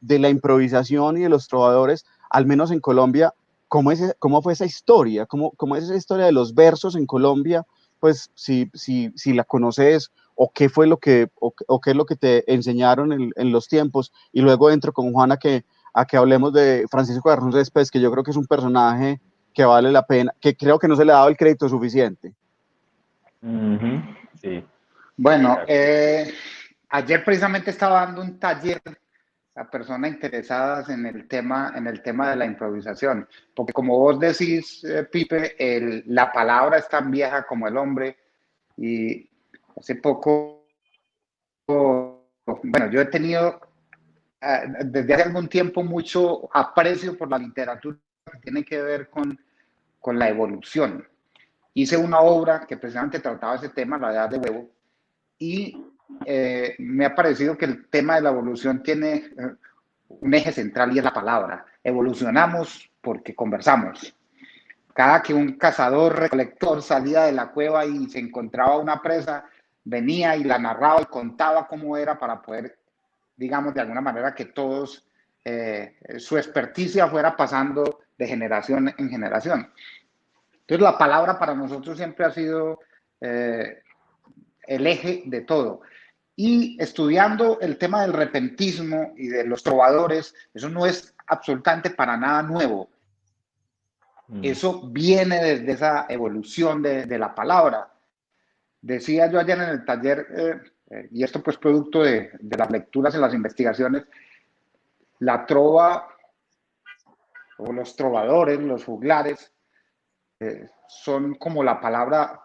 Speaker 1: la improvisación y de los trovadores, al menos en Colombia, ¿cómo fue esa historia? ¿Cómo es esa historia de los versos en Colombia? Pues si la conoces, o qué fue o qué es lo que te enseñaron en los tiempos. Y luego entro con Juan a que hablemos de Francisco Garrón Céspedes, que yo creo que es un personaje que vale la pena, que creo que no se le ha dado el crédito suficiente.
Speaker 3: Sí.
Speaker 2: Bueno, ayer precisamente estaba dando un taller a personas interesadas en el tema de la improvisación, porque como vos decís, Pipe, la palabra es tan vieja como el hombre, y hace poco, bueno, yo he tenido desde hace algún tiempo mucho aprecio por la literatura que tiene que ver con la evolución. Hice una obra que precisamente trataba ese tema, La Edad de Huevo, y me ha parecido que el tema de la evolución tiene un eje central, y es la palabra. Evolucionamos porque conversamos. Cada que un cazador recolector salía de la cueva y se encontraba una presa, venía y la narraba y contaba cómo era, para poder, digamos, de alguna manera que todos, su experticia fuera pasando de generación en generación. Entonces la palabra para nosotros siempre ha sido el eje de todo. Y estudiando el tema del repentismo y de los trovadores, eso no es absolutamente para nada nuevo. Eso viene desde esa evolución de la palabra. Decía yo ayer en el taller, y esto pues producto de las lecturas y las investigaciones, la trova o los trovadores, los juglares, son como la palabra,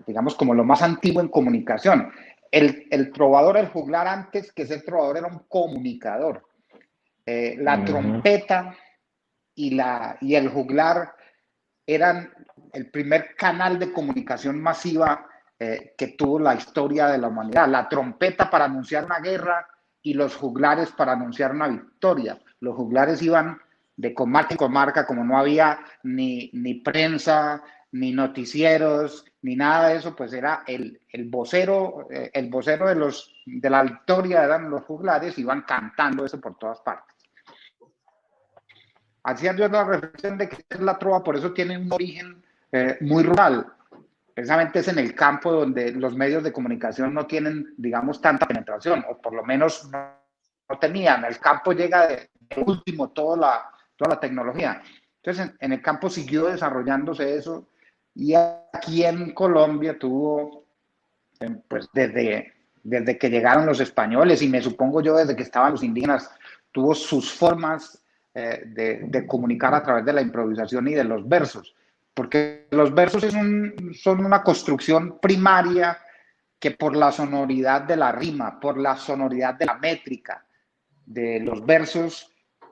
Speaker 2: digamos, como lo más antiguo en comunicación. El trovador, el juglar, antes que ser trovador, era un comunicador. La trompeta y el juglar eran el primer canal de comunicación masiva que tuvo la historia de la humanidad. La trompeta para anunciar una guerra y los juglares para anunciar una victoria. Los juglares iban de comarca en comarca, como no había ni prensa, ni noticieros, ni nada de eso, pues era el vocero de la victoria, eran los juglares, iban cantando eso por todas partes. Hacía yo la reflexión de que es la trova, por eso tiene un origen muy rural, precisamente es en el campo donde los medios de comunicación no tienen, digamos, tanta penetración, o por lo menos no tenían. El campo llega de último toda la tecnología. Entonces, en el campo siguió desarrollándose eso, y aquí en Colombia tuvo, pues desde que llegaron los españoles, y me supongo yo desde que estaban los indígenas, tuvo sus formas de comunicar a través de la improvisación y de los versos, porque los versos son una construcción primaria que por la sonoridad de la rima, por la sonoridad de la métrica, de los versos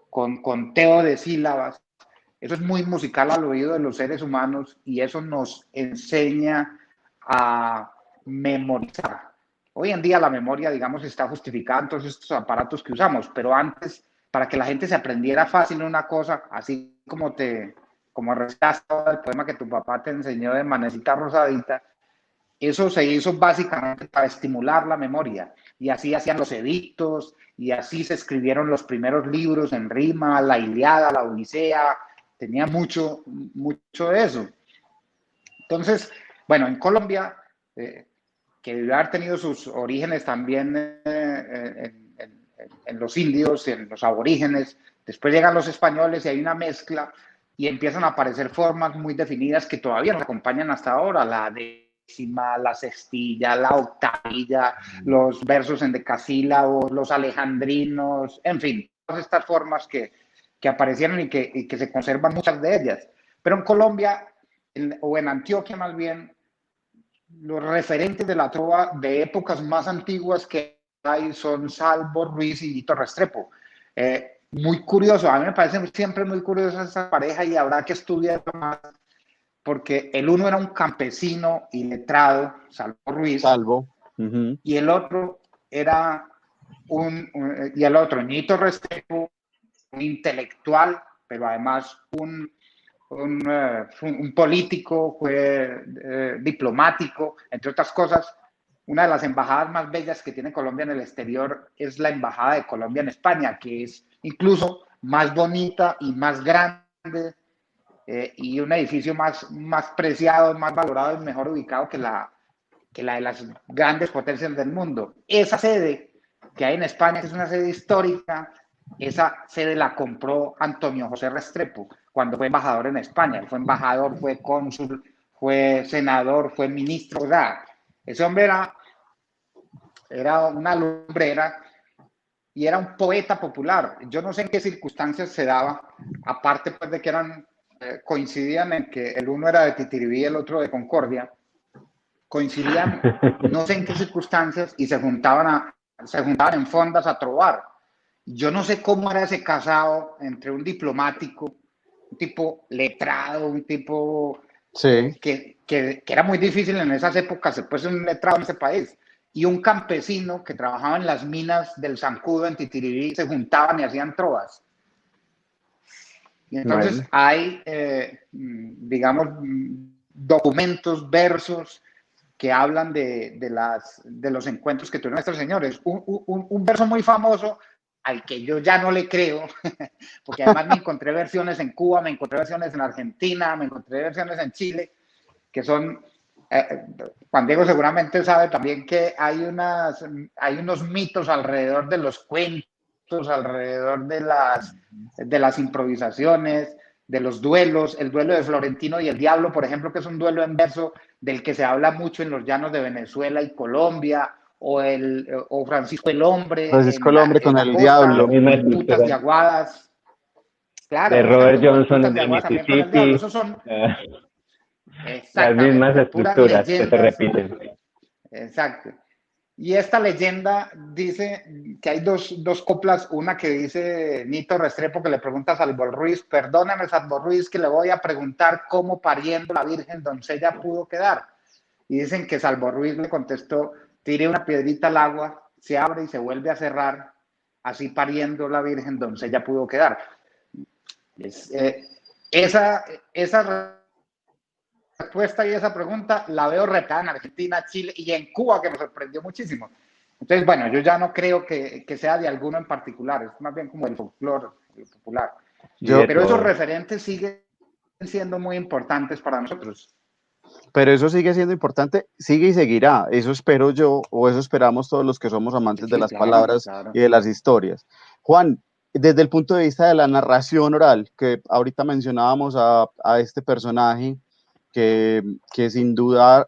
Speaker 2: con conteo de sílabas, eso es muy musical al oído de los seres humanos, y eso nos enseña a memorizar. Hoy en día la memoria, digamos, está justificada en todos estos aparatos que usamos, pero antes, para que la gente se aprendiera fácil una cosa, así como recitas todo el poema que tu papá te enseñó de Manecita Rosadita, eso se hizo básicamente para estimular la memoria, y así hacían los edictos, y así se escribieron los primeros libros en rima, la Ilíada, la Odisea, tenía mucho de eso. Entonces, bueno, en Colombia, que debe haber tenido sus orígenes también en los indios, en los aborígenes, después llegan los españoles y hay una mezcla, y empiezan a aparecer formas muy definidas que todavía nos acompañan hasta ahora, la décima, la sextilla, la octavilla, los versos en decasílabos, los alejandrinos, en fin, todas estas formas que aparecieron y que se conservan muchas de ellas. Pero en Colombia, o en Antioquia más bien, los referentes de la trova de épocas más antiguas que hay son Salvo Ruiz y Hito Restrepo. Muy curioso, a mí me parece siempre muy curiosa esa pareja, y habrá que estudiar más, porque el uno era un campesino y letrado, Salvo Ruiz, y el otro era Hito Restrepo, un intelectual, pero además un político, fue diplomático, entre otras cosas. Una de las embajadas más bellas que tiene Colombia en el exterior es la Embajada de Colombia en España, que es incluso más bonita y más grande, y un edificio más preciado, más valorado y mejor ubicado que la de las grandes potencias del mundo. Esa sede que hay en España, que es una sede histórica, esa sede la compró Antonio José Restrepo cuando fue embajador en España. Él fue embajador, fue cónsul, fue senador, fue ministro. O sea, ese hombre era una lumbrera y era un poeta popular. Yo no sé en qué circunstancias se daba, aparte pues de que coincidían en que el uno era de Titiribí y el otro de Concordia, coincidían, no sé en qué circunstancias, y se juntaban en fondas a trovar. Yo no sé cómo era ese casado entre un diplomático, un tipo letrado, un tipo que era muy difícil en esas épocas, se puede ser un letrado en ese país, y un campesino que trabajaba en las minas del Zancudo en Titiribí, se juntaban y hacían trovas. Y entonces hay, digamos, documentos, versos que hablan de los encuentros que tuvieron estos señores. Un verso muy famoso al que yo ya no le creo, porque además me encontré versiones en Cuba, me encontré versiones en Argentina, me encontré versiones en Chile, que son, Juan Diego seguramente sabe también que hay unos mitos alrededor de los cuentos, alrededor de las improvisaciones, de los duelos, el duelo de Florentino y el Diablo, por ejemplo, que es un duelo en verso del que se habla mucho en los llanos de Venezuela y Colombia, o Francisco el Hombre,
Speaker 1: Francisco el Hombre con el Diablo,
Speaker 2: Putas de Aguadas. Claro,
Speaker 3: de Robert
Speaker 2: exacto,
Speaker 3: Johnson
Speaker 2: Putas de
Speaker 3: de
Speaker 2: Aguadas también con el Diablo.
Speaker 3: Mississippi.
Speaker 2: Esos son
Speaker 3: Las mismas estructuras que se repiten.
Speaker 2: Exacto. Y esta leyenda dice que hay dos coplas, una que dice Hito Restrepo, que le pregunta a Salvo Ruiz: perdóname, Salvo Ruiz, que le voy a preguntar cómo pariendo la Virgen doncella pudo quedar. Y dicen que Salvo Ruiz le contestó: tire una piedrita al agua, se abre y se vuelve a cerrar, así pariendo la Virgen doncella pudo quedar. Esa respuesta y esa pregunta la veo retada en Argentina, Chile y en Cuba, que me sorprendió muchísimo. Entonces, bueno, yo ya no creo que sea de alguno en particular, es más bien como el folclore, el popular. Pero esos referentes siguen siendo muy importantes para nosotros.
Speaker 1: pero eso sigue siendo importante, sigue y seguirá. Eso espero yo, o eso esperamos todos los que somos amantes de
Speaker 2: Sí,
Speaker 1: las
Speaker 2: claro,
Speaker 1: palabras
Speaker 2: claro.
Speaker 1: y de las historias. Juan, desde el punto de vista de la narración oral, que ahorita mencionábamos a este personaje que sin duda,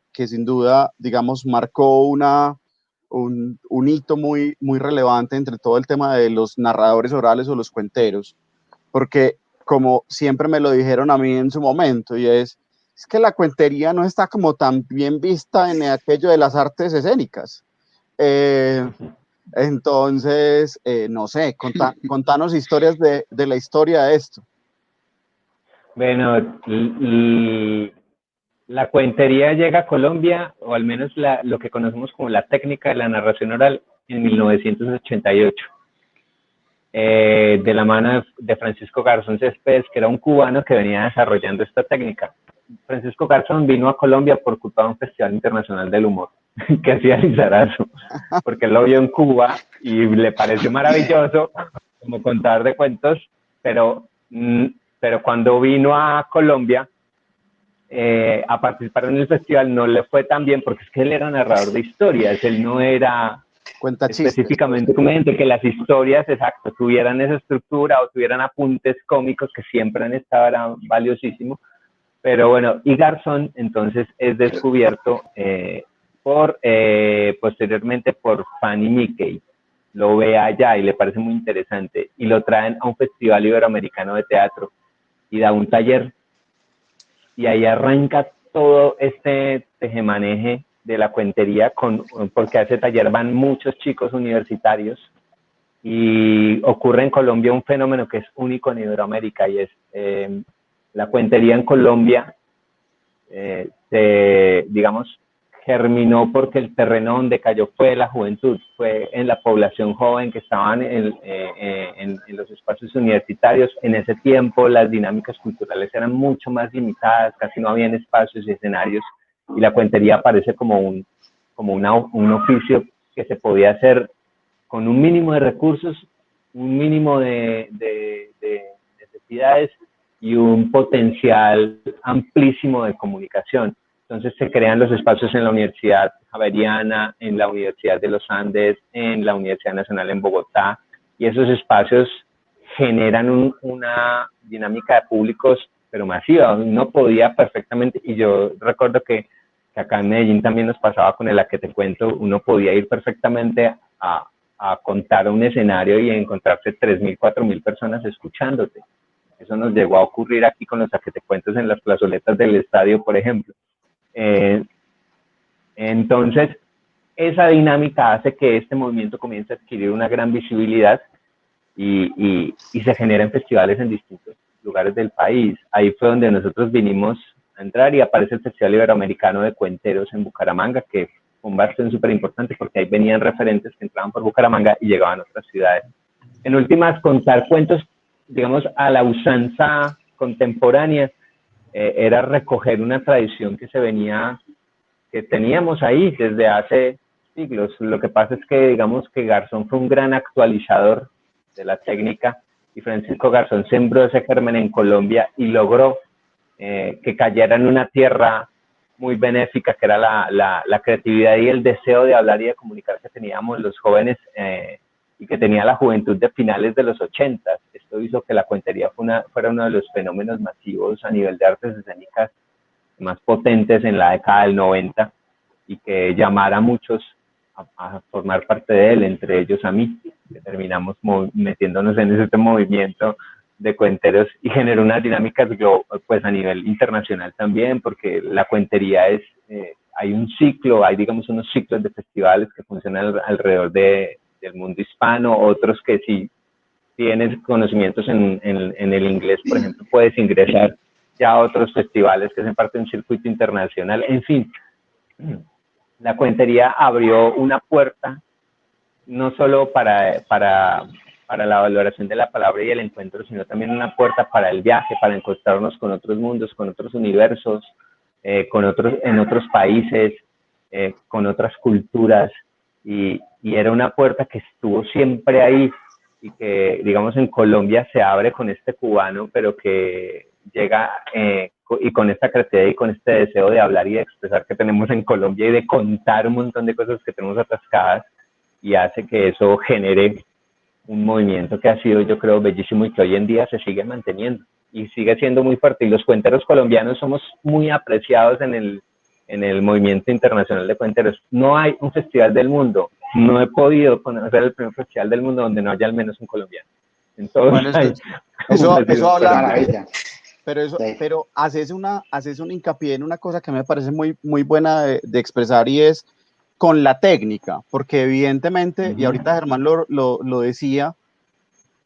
Speaker 1: digamos, marcó un hito muy relevante entre todo el tema de los narradores orales o los cuenteros, porque como siempre me lo dijeron a mí en su momento, y es que la cuentería no está como tan bien vista en aquello de las artes escénicas. Entonces, no sé, contanos historias de la historia de esto.
Speaker 3: Bueno, la cuentería llega a Colombia, o al menos lo que conocemos como la técnica de la narración oral, en 1988. De la mano de Francisco Garzón Céspedes, que era un cubano que venía desarrollando esta técnica. Francisco Garzón vino a Colombia por culpa de un festival internacional del humor que hacía Lizarazo, porque él lo vio en Cuba y le pareció maravilloso como contador de cuentos, pero cuando vino a Colombia a participar en el festival no le fue tan bien, porque es que él era narrador de historias, él no era
Speaker 1: Cuenta
Speaker 3: específicamente comediante, que las historias, exacto, tuvieran esa estructura o tuvieran apuntes cómicos que siempre han estado, era valiosísimo. Pero bueno, y Garzón entonces es descubierto posteriormente por Fanny Mickey. Lo ve allá y le parece muy interesante y lo traen a un festival iberoamericano de teatro y da un taller y ahí arranca todo este tejemaneje de la cuentería, porque a ese taller van muchos chicos universitarios y ocurre en Colombia un fenómeno que es único en Iberoamérica y es la cuentería en Colombia digamos, germinó porque el terreno donde cayó fue la juventud, fue en la población joven que estaban en los espacios universitarios. En ese tiempo las dinámicas culturales eran mucho más limitadas, casi no habían espacios y escenarios, y la cuentería aparece como un oficio que se podía hacer con un mínimo de recursos, un mínimo de necesidades y un potencial amplísimo de comunicación. Entonces se crean los espacios en la Universidad Javeriana, en la Universidad de los Andes, en la Universidad Nacional en Bogotá, y esos espacios generan una dinámica de públicos, pero masiva. Uno podía perfectamente, y yo recuerdo que acá en Medellín también nos pasaba con el A que te cuento, uno podía ir perfectamente a contar un escenario y encontrarse 3.000, 4.000 personas escuchándote. Eso nos llegó a ocurrir aquí con los A que te cuentos en las plazoletas del estadio, por ejemplo. Entonces, esa dinámica hace que este movimiento comience a adquirir una gran visibilidad y se generan festivales en distintos lugares del país. Ahí fue donde nosotros vinimos a entrar y aparece el Festival Iberoamericano de Cuenteros en Bucaramanga, que fue un bastión súper importante porque ahí venían referentes que entraban por Bucaramanga y llegaban a otras ciudades. En últimas, contar cuentos, digamos, a la usanza contemporánea, era recoger una tradición que teníamos ahí desde hace siglos. Lo que pasa es que, digamos, que Garzón fue un gran actualizador de la técnica y Francisco Garzón sembró ese germen en Colombia y logró que cayera en una tierra muy benéfica, que era la creatividad y el deseo de hablar y de comunicar que teníamos los jóvenes y que tenía la juventud de finales de los 80. Esto hizo que la cuentería fuera uno de los fenómenos masivos a nivel de artes escénicas más potentes en la década del 90 y que llamara a muchos a formar parte de él, entre ellos a mí, que terminamos metiéndonos en ese movimiento de cuenteros y generó unas dinámicas pues a nivel internacional también, porque la cuentería hay un ciclo, hay digamos unos ciclos de festivales que funcionan alrededor del mundo hispano, otros que si tienes conocimientos en el inglés, por ejemplo, puedes ingresar ya a otros festivales que hacen parte de un circuito internacional. En fin, la cuentería abrió una puerta no solo para la valoración de la palabra y el encuentro, sino también una puerta para el viaje, para encontrarnos con otros mundos, con otros universos, en otros países, con otras culturas, y era una puerta que estuvo siempre ahí y que, digamos, en Colombia se abre con este cubano, pero que llega y con esta creatividad y con este deseo de hablar y de expresar que tenemos en Colombia y de contar un montón de cosas que tenemos atascadas, y hace que eso genere un movimiento que ha sido, yo creo, bellísimo y que hoy en día se sigue manteniendo y sigue siendo muy fuerte. Y los cuenteros colombianos somos muy apreciados en el movimiento internacional de cuenteros. No hay un festival del mundo, no he podido conocer el primer festival del mundo donde no haya al menos un colombiano. Entonces,
Speaker 1: Bueno, eso hablando, pero haces un hincapié en una cosa que me parece muy, muy buena de expresar, y es con la técnica, porque evidentemente, y ahorita Germán lo decía,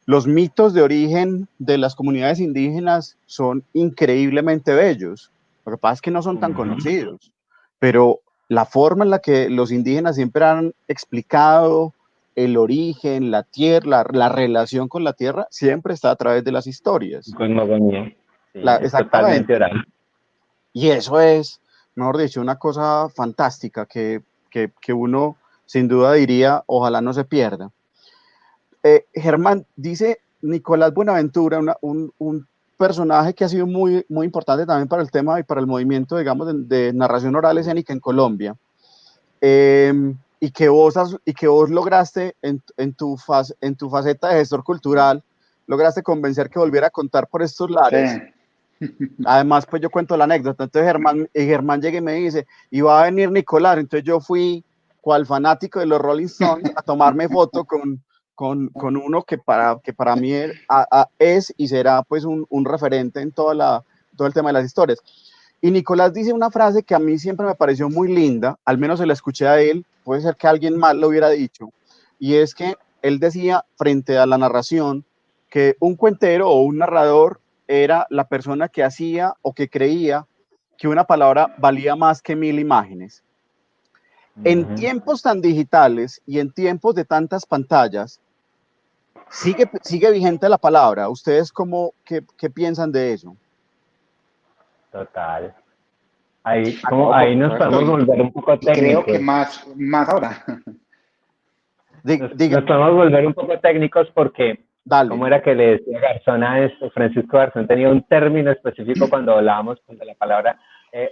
Speaker 1: los mitos de origen de las comunidades indígenas son increíblemente bellos. Lo que pasa es que no son tan conocidos, pero la forma en la que los indígenas siempre han explicado el origen, la tierra, la relación con la tierra, siempre está a través de las historias.
Speaker 3: Cosmogonía. Sí, es
Speaker 1: Exactamente.
Speaker 3: totalmente oral.
Speaker 1: Y eso es, mejor dicho, una cosa fantástica que uno sin duda diría, ojalá no se pierda. Germán, dice Nicolás Buenaventura, un personaje que ha sido muy, muy importante también para el tema y para el movimiento, digamos, de narración oral escénica en Colombia, y que vos lograste en tu faceta de gestor cultural, lograste convencer que volviera a contar por estos lares. Sí. Además, pues yo cuento la anécdota. Entonces Germán llega y me dice, y va a venir Nicolás. Entonces yo fui, cual fanático de los Rolling Stones, a tomarme foto con uno que para mí es y será pues un referente en todo el tema de las historias. Y Nicolás dice una frase que a mí siempre me pareció muy linda, al menos se la escuché a él, puede ser que alguien más lo hubiera dicho, y es que él decía frente a la narración que un cuentero o un narrador era la persona que hacía o que creía que una palabra valía más que 1000 imágenes. En tiempos tan digitales y en tiempos de tantas pantallas, sigue vigente la palabra. ¿Ustedes qué piensan de eso?
Speaker 3: Total. Ahí nos podemos volver un poco técnicos.
Speaker 2: Creo que más ahora.
Speaker 3: Nos podemos volver un poco técnicos porque, ¿cómo era que le decía Garzón a esto? Francisco Garzón tenía un término específico cuando hablábamos de la palabra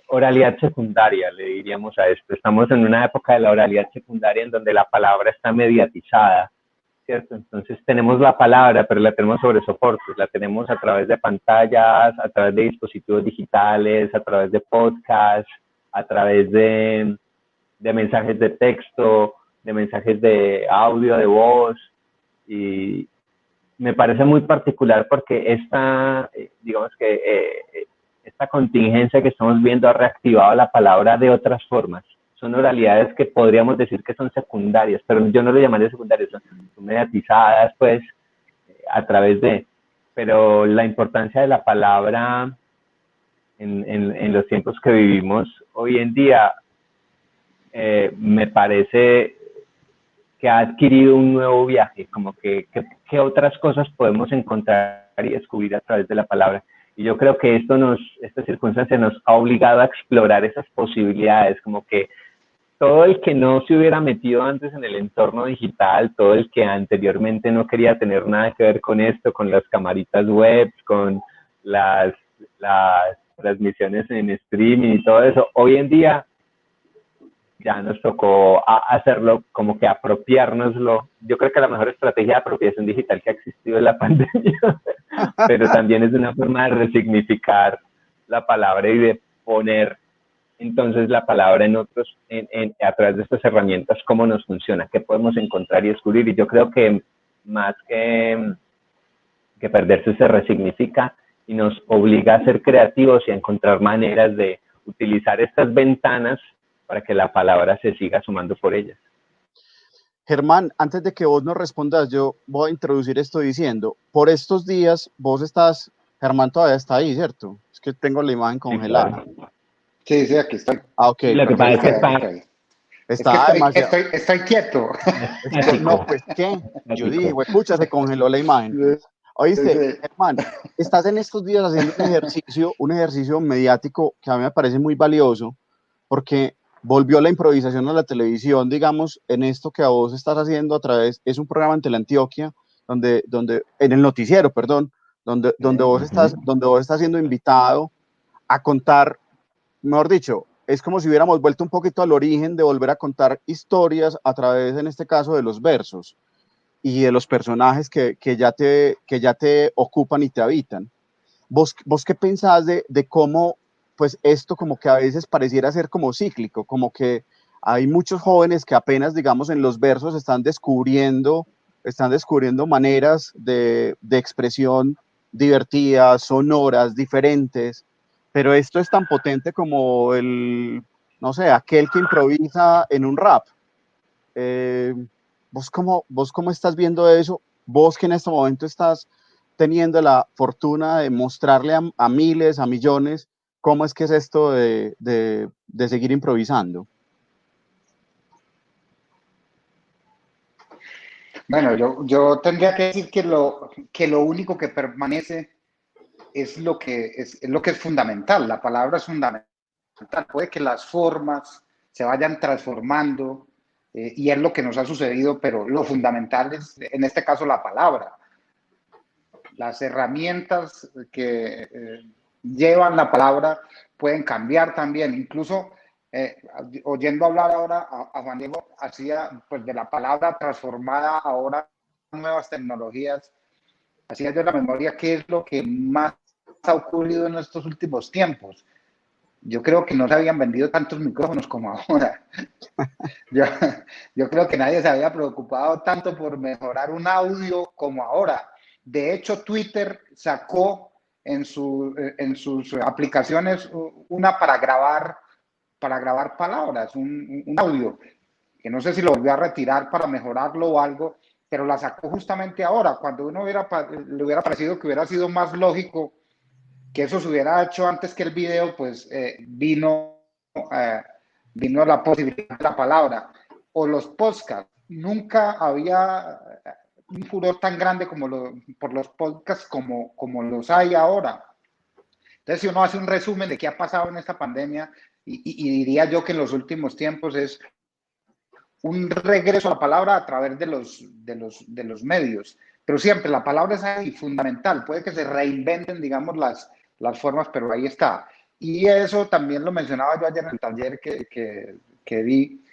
Speaker 3: oralidad secundaria, le diríamos a esto. Estamos en una época de la oralidad secundaria en donde la palabra está mediatizada, ¿cierto? Entonces tenemos la palabra, pero la tenemos sobre soportes, la tenemos a través de pantallas, a través de dispositivos digitales, a través de podcasts, a través de mensajes de texto, de mensajes de audio, de voz, y me parece muy particular porque esta contingencia que estamos viendo ha reactivado la palabra de otras formas. Son oralidades que podríamos decir que son secundarias, pero yo no lo llamaría secundarias, son mediatizadas, pues, a través de... Pero la importancia de la palabra en los tiempos que vivimos hoy en día, me parece que ha adquirido un nuevo viaje, como que otras cosas podemos encontrar y descubrir a través de la palabra. Y yo creo que esta circunstancia nos ha obligado a explorar esas posibilidades, como que todo el que no se hubiera metido antes en el entorno digital, todo el que anteriormente no quería tener nada que ver con esto, con las camaritas web, con las transmisiones en streaming y todo eso, hoy en día ya nos tocó hacerlo, como que apropiárnoslo. Yo creo que la mejor estrategia de apropiación digital que ha existido es la pandemia, pero también es una forma de resignificar la palabra y de poner entonces la palabra a través de estas herramientas, cómo nos funciona, qué podemos encontrar y descubrir. Y yo creo que más que perderse se resignifica y nos obliga a ser creativos y a encontrar maneras de utilizar estas ventanas para que la palabra se siga sumando por ellas.
Speaker 1: Germán, antes de que vos nos respondas, yo voy a introducir esto diciendo, por estos días vos estás, Germán todavía está ahí, ¿cierto? Es que tengo la imagen congelada.
Speaker 2: Sí, aquí estoy.
Speaker 1: Ah, ok.
Speaker 3: Lo que pasa es
Speaker 2: que estoy quieto.
Speaker 1: No, pues, ¿qué? Yo dije, pucha, se congeló la imagen. Oíste, Germán, estás en estos días haciendo un ejercicio mediático que a mí me parece muy valioso, porque volvió la improvisación a la televisión, digamos, en esto que a vos estás haciendo a través, es un programa en Teleantioquia, donde en el noticiero, perdón, donde vos estás siendo invitado a contar, mejor dicho, es como si hubiéramos vuelto un poquito al origen de volver a contar historias a través, en este caso, de los versos y de los personajes que ya te ocupan y te habitan. ¿Vos qué pensás de cómo, pues esto como que a veces pareciera ser como cíclico, como que hay muchos jóvenes que apenas, digamos, en los versos están descubriendo maneras de expresión divertidas, sonoras, diferentes, pero esto es tan potente como no sé, aquel que improvisa en un rap. Eh, vos cómo estás viendo eso? Vos que en este momento estás teniendo la fortuna de mostrarle a miles, a millones, cómo es que es esto de seguir improvisando.
Speaker 2: Bueno, yo tendría que decir que lo único que permanece es lo que es fundamental. La palabra es fundamental. Puede que las formas se vayan transformando y es lo que nos ha sucedido, pero lo fundamental es, en este caso, la palabra. Las herramientas que llevan la palabra pueden cambiar también. Incluso oyendo hablar ahora a Juan Diego, hacía pues de la palabra transformada ahora nuevas tecnologías, hacía yo la memoria qué es lo que más ha ocurrido en estos últimos tiempos. Yo creo que no se habían vendido tantos micrófonos como ahora. Yo, yo creo que nadie se había preocupado tanto por mejorar un audio como ahora. De hecho, Twitter sacó en sus aplicaciones una para grabar palabras, un audio, que no sé si lo volvió a retirar para mejorarlo o algo, pero la sacó justamente ahora, cuando le hubiera parecido que hubiera sido más lógico que eso se hubiera hecho antes que el video, pues vino la posibilidad de la palabra. O los podcasts. Nunca había un furor tan grande por los podcasts como los hay ahora. Entonces, si uno hace un resumen de qué ha pasado en esta pandemia, y diría yo que en los últimos tiempos es un regreso a la palabra a través de los medios. Pero siempre la palabra es ahí fundamental. Puede que se reinventen, digamos, las formas, pero ahí está. Y eso también lo mencionaba yo ayer en el taller que di,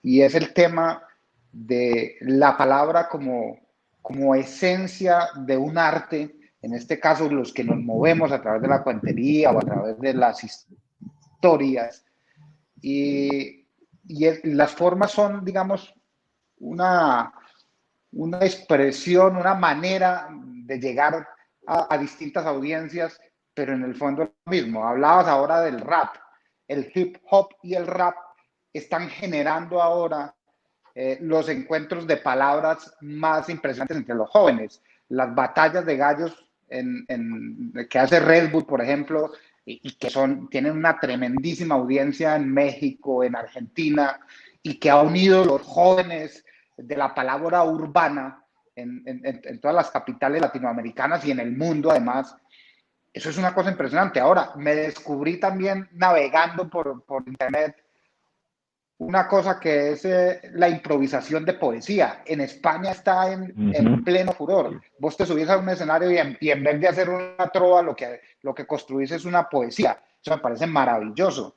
Speaker 2: y es el tema de la palabra como esencia de un arte, en este caso los que nos movemos a través de la cuentería o a través de las historias. Las formas son, digamos, una, una expresión, una manera de llegar a distintas audiencias, pero en el fondo es lo mismo. Hablabas ahora del rap. El hip hop y el rap están generando ahora los encuentros de palabras más impresionantes entre los jóvenes. Las batallas de gallos que hace Red Bull, por ejemplo, y que tienen una tremendísima audiencia en México, en Argentina, y que ha unido los jóvenes de la palabra urbana en todas las capitales latinoamericanas y en el mundo además. Eso es una cosa impresionante. Ahora, me descubrí también navegando por internet una cosa que es la improvisación de poesía. En España está en pleno furor. Vos te subís a un escenario y en vez de hacer una trova, lo que construís es una poesía. Eso me parece maravilloso.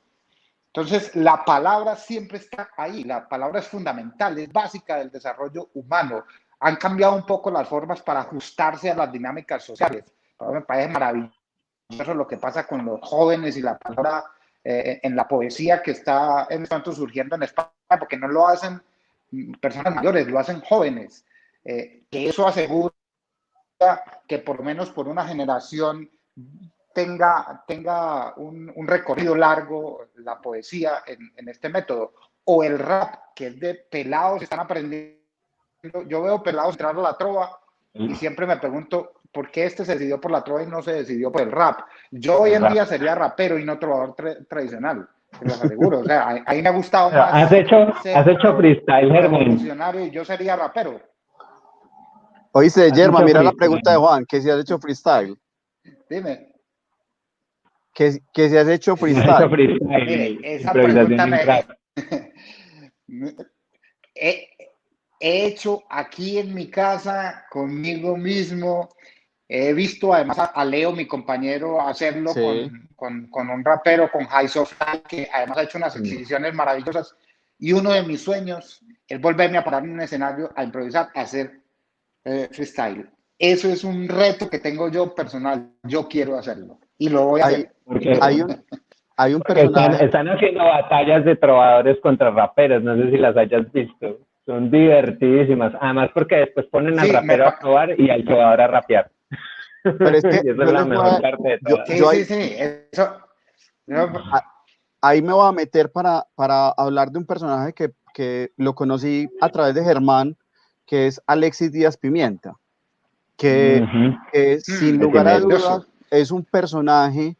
Speaker 2: Entonces, la palabra siempre está ahí. La palabra es fundamental, es básica del desarrollo humano. Han cambiado un poco las formas para ajustarse a las dinámicas sociales. Pero me parece maravilloso lo que pasa con los jóvenes y la palabra en la poesía que está en este momento surgiendo en España, porque no lo hacen personas mayores, lo hacen jóvenes. Que eso asegura que por lo menos por una generación tenga un recorrido largo la poesía en este método. O el rap, que es de pelados que están aprendiendo. Yo veo pelados entrar a la trova y siempre me pregunto por qué este se decidió por la trova y no se decidió por el rap. Yo hoy en día sería rapero y no trovador tradicional, te lo aseguro. O sea, a mí me ha gustado más.
Speaker 3: ¿Has hecho freestyle, Germán?
Speaker 2: Y yo sería rapero.
Speaker 1: Oíste, Germa, mira la pregunta de Juan, que si has hecho freestyle.
Speaker 2: Dime.
Speaker 1: Que si has hecho freestyle.
Speaker 2: Mire, esa pregunta he hecho aquí en mi casa conmigo mismo He visto además a Leo, mi compañero, hacerlo
Speaker 1: Sí.
Speaker 2: con un rapero, con High Sofia, que además ha hecho unas exhibiciones maravillosas. Y uno de mis sueños es volverme a parar en un escenario a improvisar, a hacer freestyle. Eso es un reto que tengo yo personal. Yo quiero hacerlo y lo voy a
Speaker 1: Hay,
Speaker 2: hacer.
Speaker 1: hay un, hay un
Speaker 3: Porque
Speaker 1: personaje,
Speaker 3: están haciendo batallas de trovadores contra raperos, no sé si las hayas visto. Son divertidísimas. Además, porque después ponen al
Speaker 2: Sí,
Speaker 3: rapero a probar y al trovador a rapear.
Speaker 1: pero es que
Speaker 3: Y esa es
Speaker 1: yo
Speaker 3: la
Speaker 1: les voy
Speaker 3: mejor
Speaker 1: a,
Speaker 3: parte de
Speaker 1: yo,
Speaker 3: todas.
Speaker 2: sí,
Speaker 1: yo
Speaker 2: sí,
Speaker 1: ahí,
Speaker 2: sí. Eso,
Speaker 1: a- ahí me voy a meter para hablar de un personaje que lo conocí a través de Germán, que es Alexis Díaz Pimienta, que,
Speaker 3: Ujú.
Speaker 1: que sin
Speaker 3: Así
Speaker 1: lugar a
Speaker 3: mismo.
Speaker 1: dudas es un personaje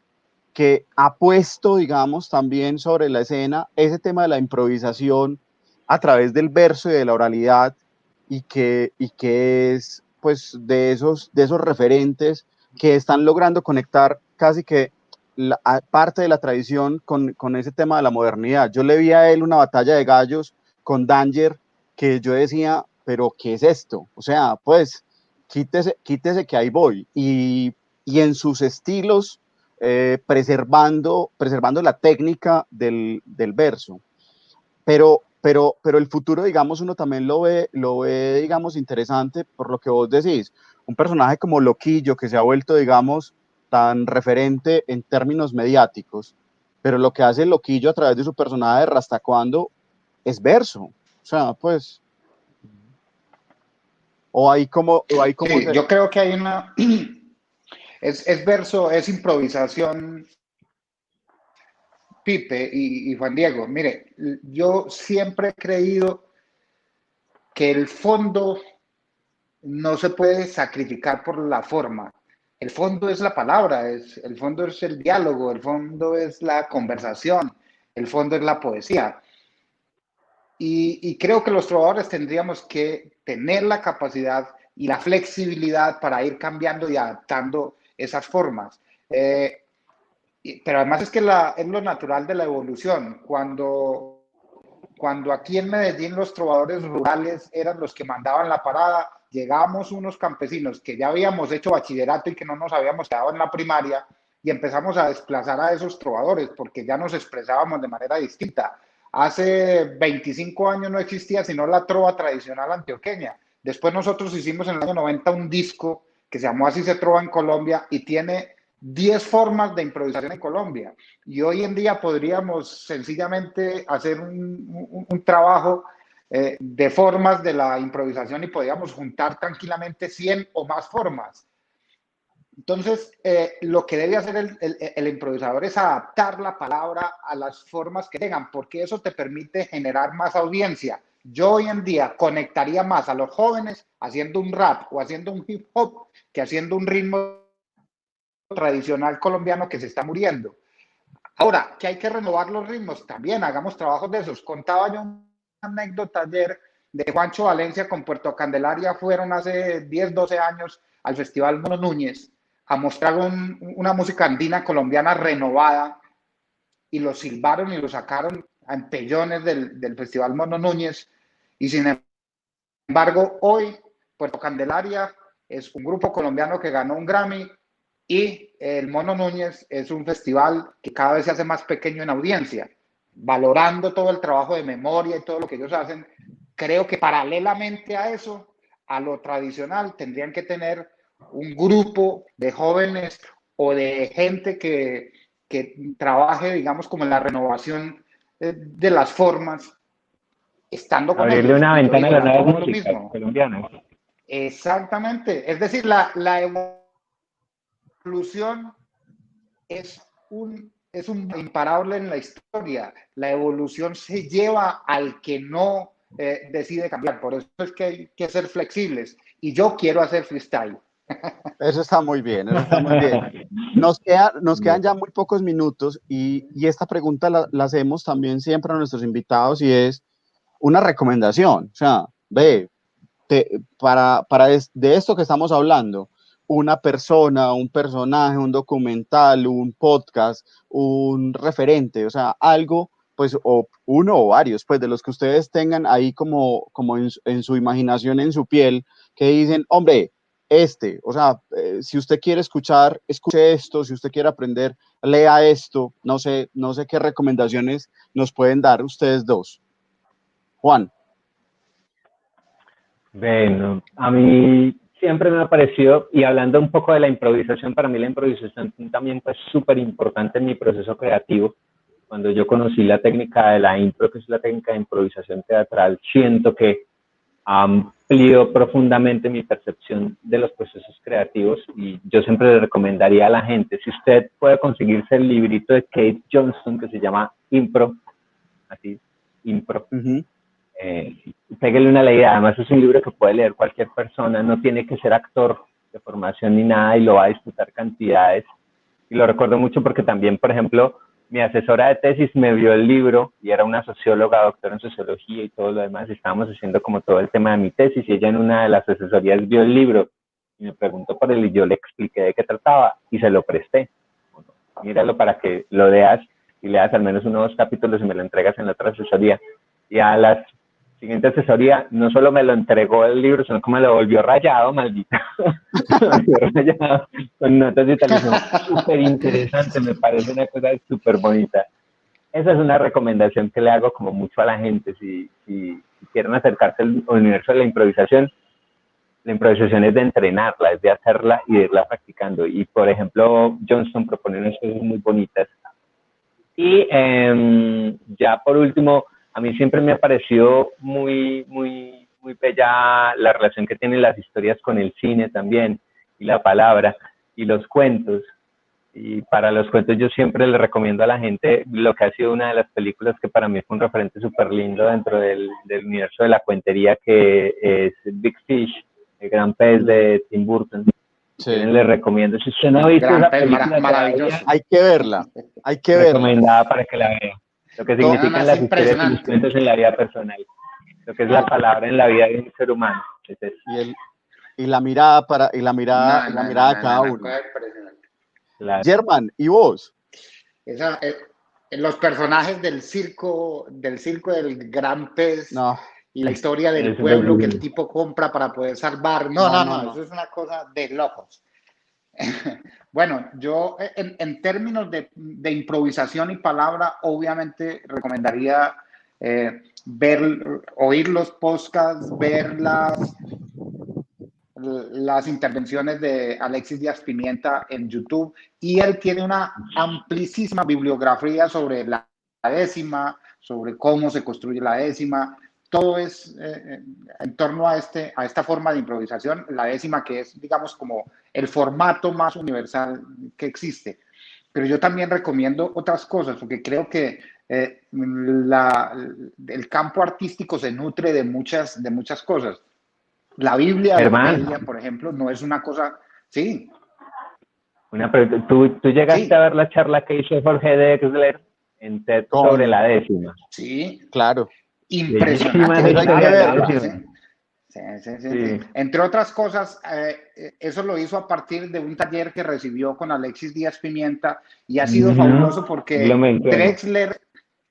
Speaker 1: que ha puesto, digamos, también sobre la escena ese tema de la improvisación a través del verso y de la oralidad, y que es, pues, de esos referentes que están logrando conectar casi que parte de la tradición con ese tema de la modernidad. Yo le vi a él una batalla de gallos con Danger que yo decía, pero ¿qué es esto? O sea, pues, quítese que ahí voy. Y en sus estilos, preservando la técnica del verso. Pero el futuro, digamos, uno también lo ve, digamos, interesante por lo que vos decís. Un personaje como Loquillo, que se ha vuelto, digamos, tan referente en términos mediáticos, pero lo que hace Loquillo a través de su personaje de Rastacuando es verso. O sea, pues, o hay como
Speaker 2: sí, yo creo que hay una... Es verso, es improvisación, Pipe y Juan Diego. Mire, yo siempre he creído que el fondo no se puede sacrificar por la forma. El fondo es la palabra, el fondo es el diálogo, el fondo es la conversación, el fondo es la poesía. Y creo que los trovadores tendríamos que tener la capacidad y la flexibilidad para ir cambiando y adaptando esas formas. Pero además es que es lo natural de la evolución. Cuando aquí en Medellín los trovadores rurales eran los que mandaban la parada, llegábamos unos campesinos que ya habíamos hecho bachillerato y que no nos habíamos quedado en la primaria y empezamos a desplazar a esos trovadores porque ya nos expresábamos de manera distinta. Hace 25 años no existía sino la trova tradicional antioqueña. Después nosotros hicimos en el año 90 un disco que se llamó Así se trova en Colombia y tiene 10 formas de improvisación en Colombia. Y hoy en día podríamos sencillamente hacer un trabajo de formas de la improvisación y podríamos juntar tranquilamente 100 o más formas. Entonces, lo que debe hacer el improvisador es adaptar la palabra a las formas que tengan, porque eso te permite generar más audiencia. Yo hoy en día conectaría más a los jóvenes haciendo un rap o haciendo un hip hop que haciendo un ritmo tradicional colombiano que se está muriendo. Ahora, que hay que renovar los ritmos, también hagamos trabajos de esos. Contaba yo una anécdota ayer de Juancho Valencia con Puerto Candelaria, fueron hace 10, 12 años al Festival Mono Núñez a mostrar una música andina colombiana renovada y lo silbaron y lo sacaron a empellones del Festival Mono Núñez. Y sin embargo, hoy Puerto Candelaria es un grupo colombiano que ganó un Grammy y el Mono Núñez es un festival que cada vez se hace más pequeño en audiencia, valorando todo el trabajo de memoria y todo lo que ellos hacen. Creo que paralelamente a eso, a lo tradicional, tendrían que tener un grupo de jóvenes o de gente que trabaje, digamos, como en la renovación de las formas, estando con
Speaker 3: Abrirle
Speaker 2: ellos.
Speaker 3: una
Speaker 2: Y yo
Speaker 3: ventana a
Speaker 2: digo,
Speaker 3: las
Speaker 2: la
Speaker 3: nuevas
Speaker 2: trova es lo
Speaker 3: músicas
Speaker 2: mismo.
Speaker 3: colombianas.
Speaker 2: Exactamente. Es decir, la evolución es un imparable en la historia. La evolución se lleva al que no decide cambiar. Por eso es que hay que ser flexibles. Y yo quiero hacer freestyle.
Speaker 1: Eso está muy bien, eso está muy bien. Nos quedan ya muy pocos minutos y esta pregunta la hacemos también siempre a nuestros invitados y es una recomendación. O sea, ve, de esto que estamos hablando, una persona, un personaje, un documental, un podcast, un referente, o sea, algo, pues, o uno o varios, pues, de los que ustedes tengan ahí como en su imaginación, en su piel, que dicen, hombre, o sea, si usted quiere escuchar, escuche esto, si usted quiere aprender, lea esto, no sé qué recomendaciones nos pueden dar ustedes dos. Juan.
Speaker 3: Bueno, a mí siempre me ha parecido, y hablando un poco de la improvisación, para mí la improvisación también fue súper importante en mi proceso creativo. Cuando yo conocí la técnica de la impro, que es la técnica de improvisación teatral, siento que amplió profundamente mi percepción de los procesos creativos, y yo siempre le recomendaría a la gente, si usted puede conseguirse el librito de Kate Johnston que se llama Impro, así, Impro, pégale una leída. Además es un libro que puede leer cualquier persona, no tiene que ser actor de formación ni nada, y lo va a disfrutar cantidades. Y lo recuerdo mucho porque también, por ejemplo, mi asesora de tesis me vio el libro, y era una socióloga, doctora en sociología y todo lo demás, y estábamos haciendo como todo el tema de mi tesis, y ella en una de las asesorías vio el libro y me preguntó por él, y yo le expliqué de qué trataba y se lo presté. Bueno, míralo para que lo leas, y leas al menos unos 2 capítulos y me lo entregas en la otra asesoría. Y a la siguiente asesoría no solo me lo entregó el libro, sino que me lo volvió rayado, maldito. Me volvió rayado con notas y tal. Súper interesante, me parece una cosa súper bonita. Esa es una recomendación que le hago como mucho a la gente. Si quieren acercarse al universo de la improvisación es de entrenarla, es de hacerla y de irla practicando. Y, por ejemplo, Johnston propone unas cosas muy bonitas. Y ya por último, a mí siempre me ha parecido muy bella la relación que tienen las historias con el cine también, y la palabra, y los cuentos. Y para los cuentos yo siempre le recomiendo a la gente lo que ha sido una de las películas que para mí fue un referente súper lindo dentro del universo de la cuentería, que es Big Fish, el gran pez de Tim Burton.
Speaker 1: Sí.
Speaker 3: Les recomiendo. Si usted no ha visto esa película,
Speaker 2: maravilloso.
Speaker 1: Hay que verla.
Speaker 3: Recomendada para que la vea. Lo que significan las historias y los cuentos en la vida personal. Lo que es la palabra en la vida de un ser humano. Es eso.
Speaker 1: Y la mirada de cada uno.
Speaker 3: Claro.
Speaker 1: Germán, ¿y vos?
Speaker 2: Los personajes del circo del gran pez.
Speaker 1: No.
Speaker 2: Y la historia del pueblo que el tipo compra para poder salvar. No, eso es una cosa de locos. Bueno, yo en términos de improvisación y palabra, obviamente recomendaría oír los podcasts, ver las intervenciones de Alexis Díaz Pimienta en YouTube, y él tiene una amplísima bibliografía sobre la décima, sobre cómo se construye la décima. Todo es en torno a esta forma de improvisación, la décima, que es, digamos, como el formato más universal que existe. Pero yo también recomiendo otras cosas, porque creo que el campo artístico se nutre de muchas cosas. La Biblia de comedia, por ejemplo, no es una cosa... Sí.
Speaker 3: Una pregunta. ¿Tú llegaste a ver la charla que hizo Jorge Drexler en TED sobre la décima?
Speaker 2: Sí.
Speaker 1: Claro.
Speaker 2: Impresionante. Sí. Entre otras cosas, eso lo hizo a partir de un taller que recibió con Alexis Díaz Pimienta, y ha sido fabuloso porque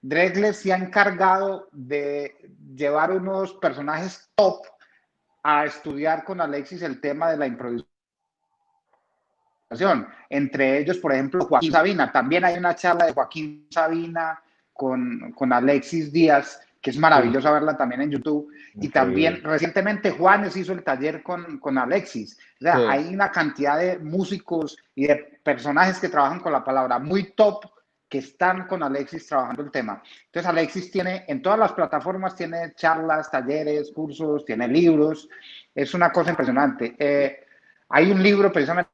Speaker 2: Drexler se ha encargado de llevar unos personajes top a estudiar con Alexis el tema de la improvisación. Entre ellos, por ejemplo, Joaquín Sabina. También hay una charla de Joaquín Sabina con Alexis Díaz, que es maravillosa verla también en YouTube. Y también recientemente Juanes hizo el taller con Alexis. O sea, hay una cantidad de músicos y de personajes que trabajan con la palabra muy top, que están con Alexis trabajando el tema. Entonces Alexis tiene, en todas las plataformas, tiene charlas, talleres, cursos, tiene libros. Es una cosa impresionante. Hay un libro precisamente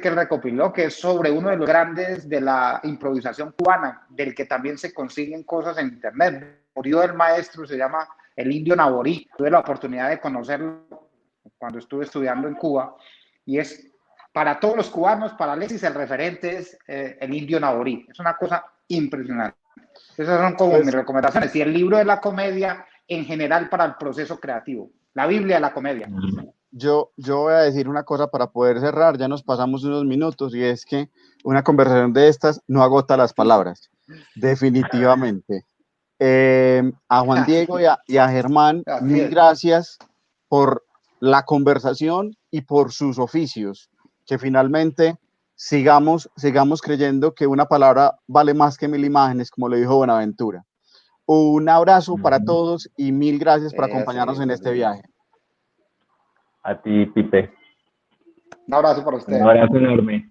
Speaker 2: que recopiló, que es sobre uno de los grandes de la improvisación cubana, del que también se consiguen cosas en internet. Murió el maestro, se llama el Indio Naborí. Tuve la oportunidad de conocerlo cuando estuve estudiando en Cuba, y es para todos los cubanos, para Alexis, el referente es el Indio Naborí. Es una cosa impresionante. Esas son como mis recomendaciones. Y el libro de la comedia en general para el proceso creativo. La Biblia de la comedia.
Speaker 1: Yo voy a decir una cosa para poder cerrar, ya nos pasamos unos minutos, y es que una conversación de estas no agota las palabras, definitivamente. A Juan Diego y a Germán, mil gracias por la conversación y por sus oficios, que finalmente sigamos creyendo que una palabra vale más que 1000 imágenes, como le dijo Buenaventura. Un abrazo para todos y 1000 gracias por acompañarnos en este viaje.
Speaker 3: A ti, Pipe.
Speaker 2: Un abrazo para ustedes.
Speaker 3: Un abrazo enorme.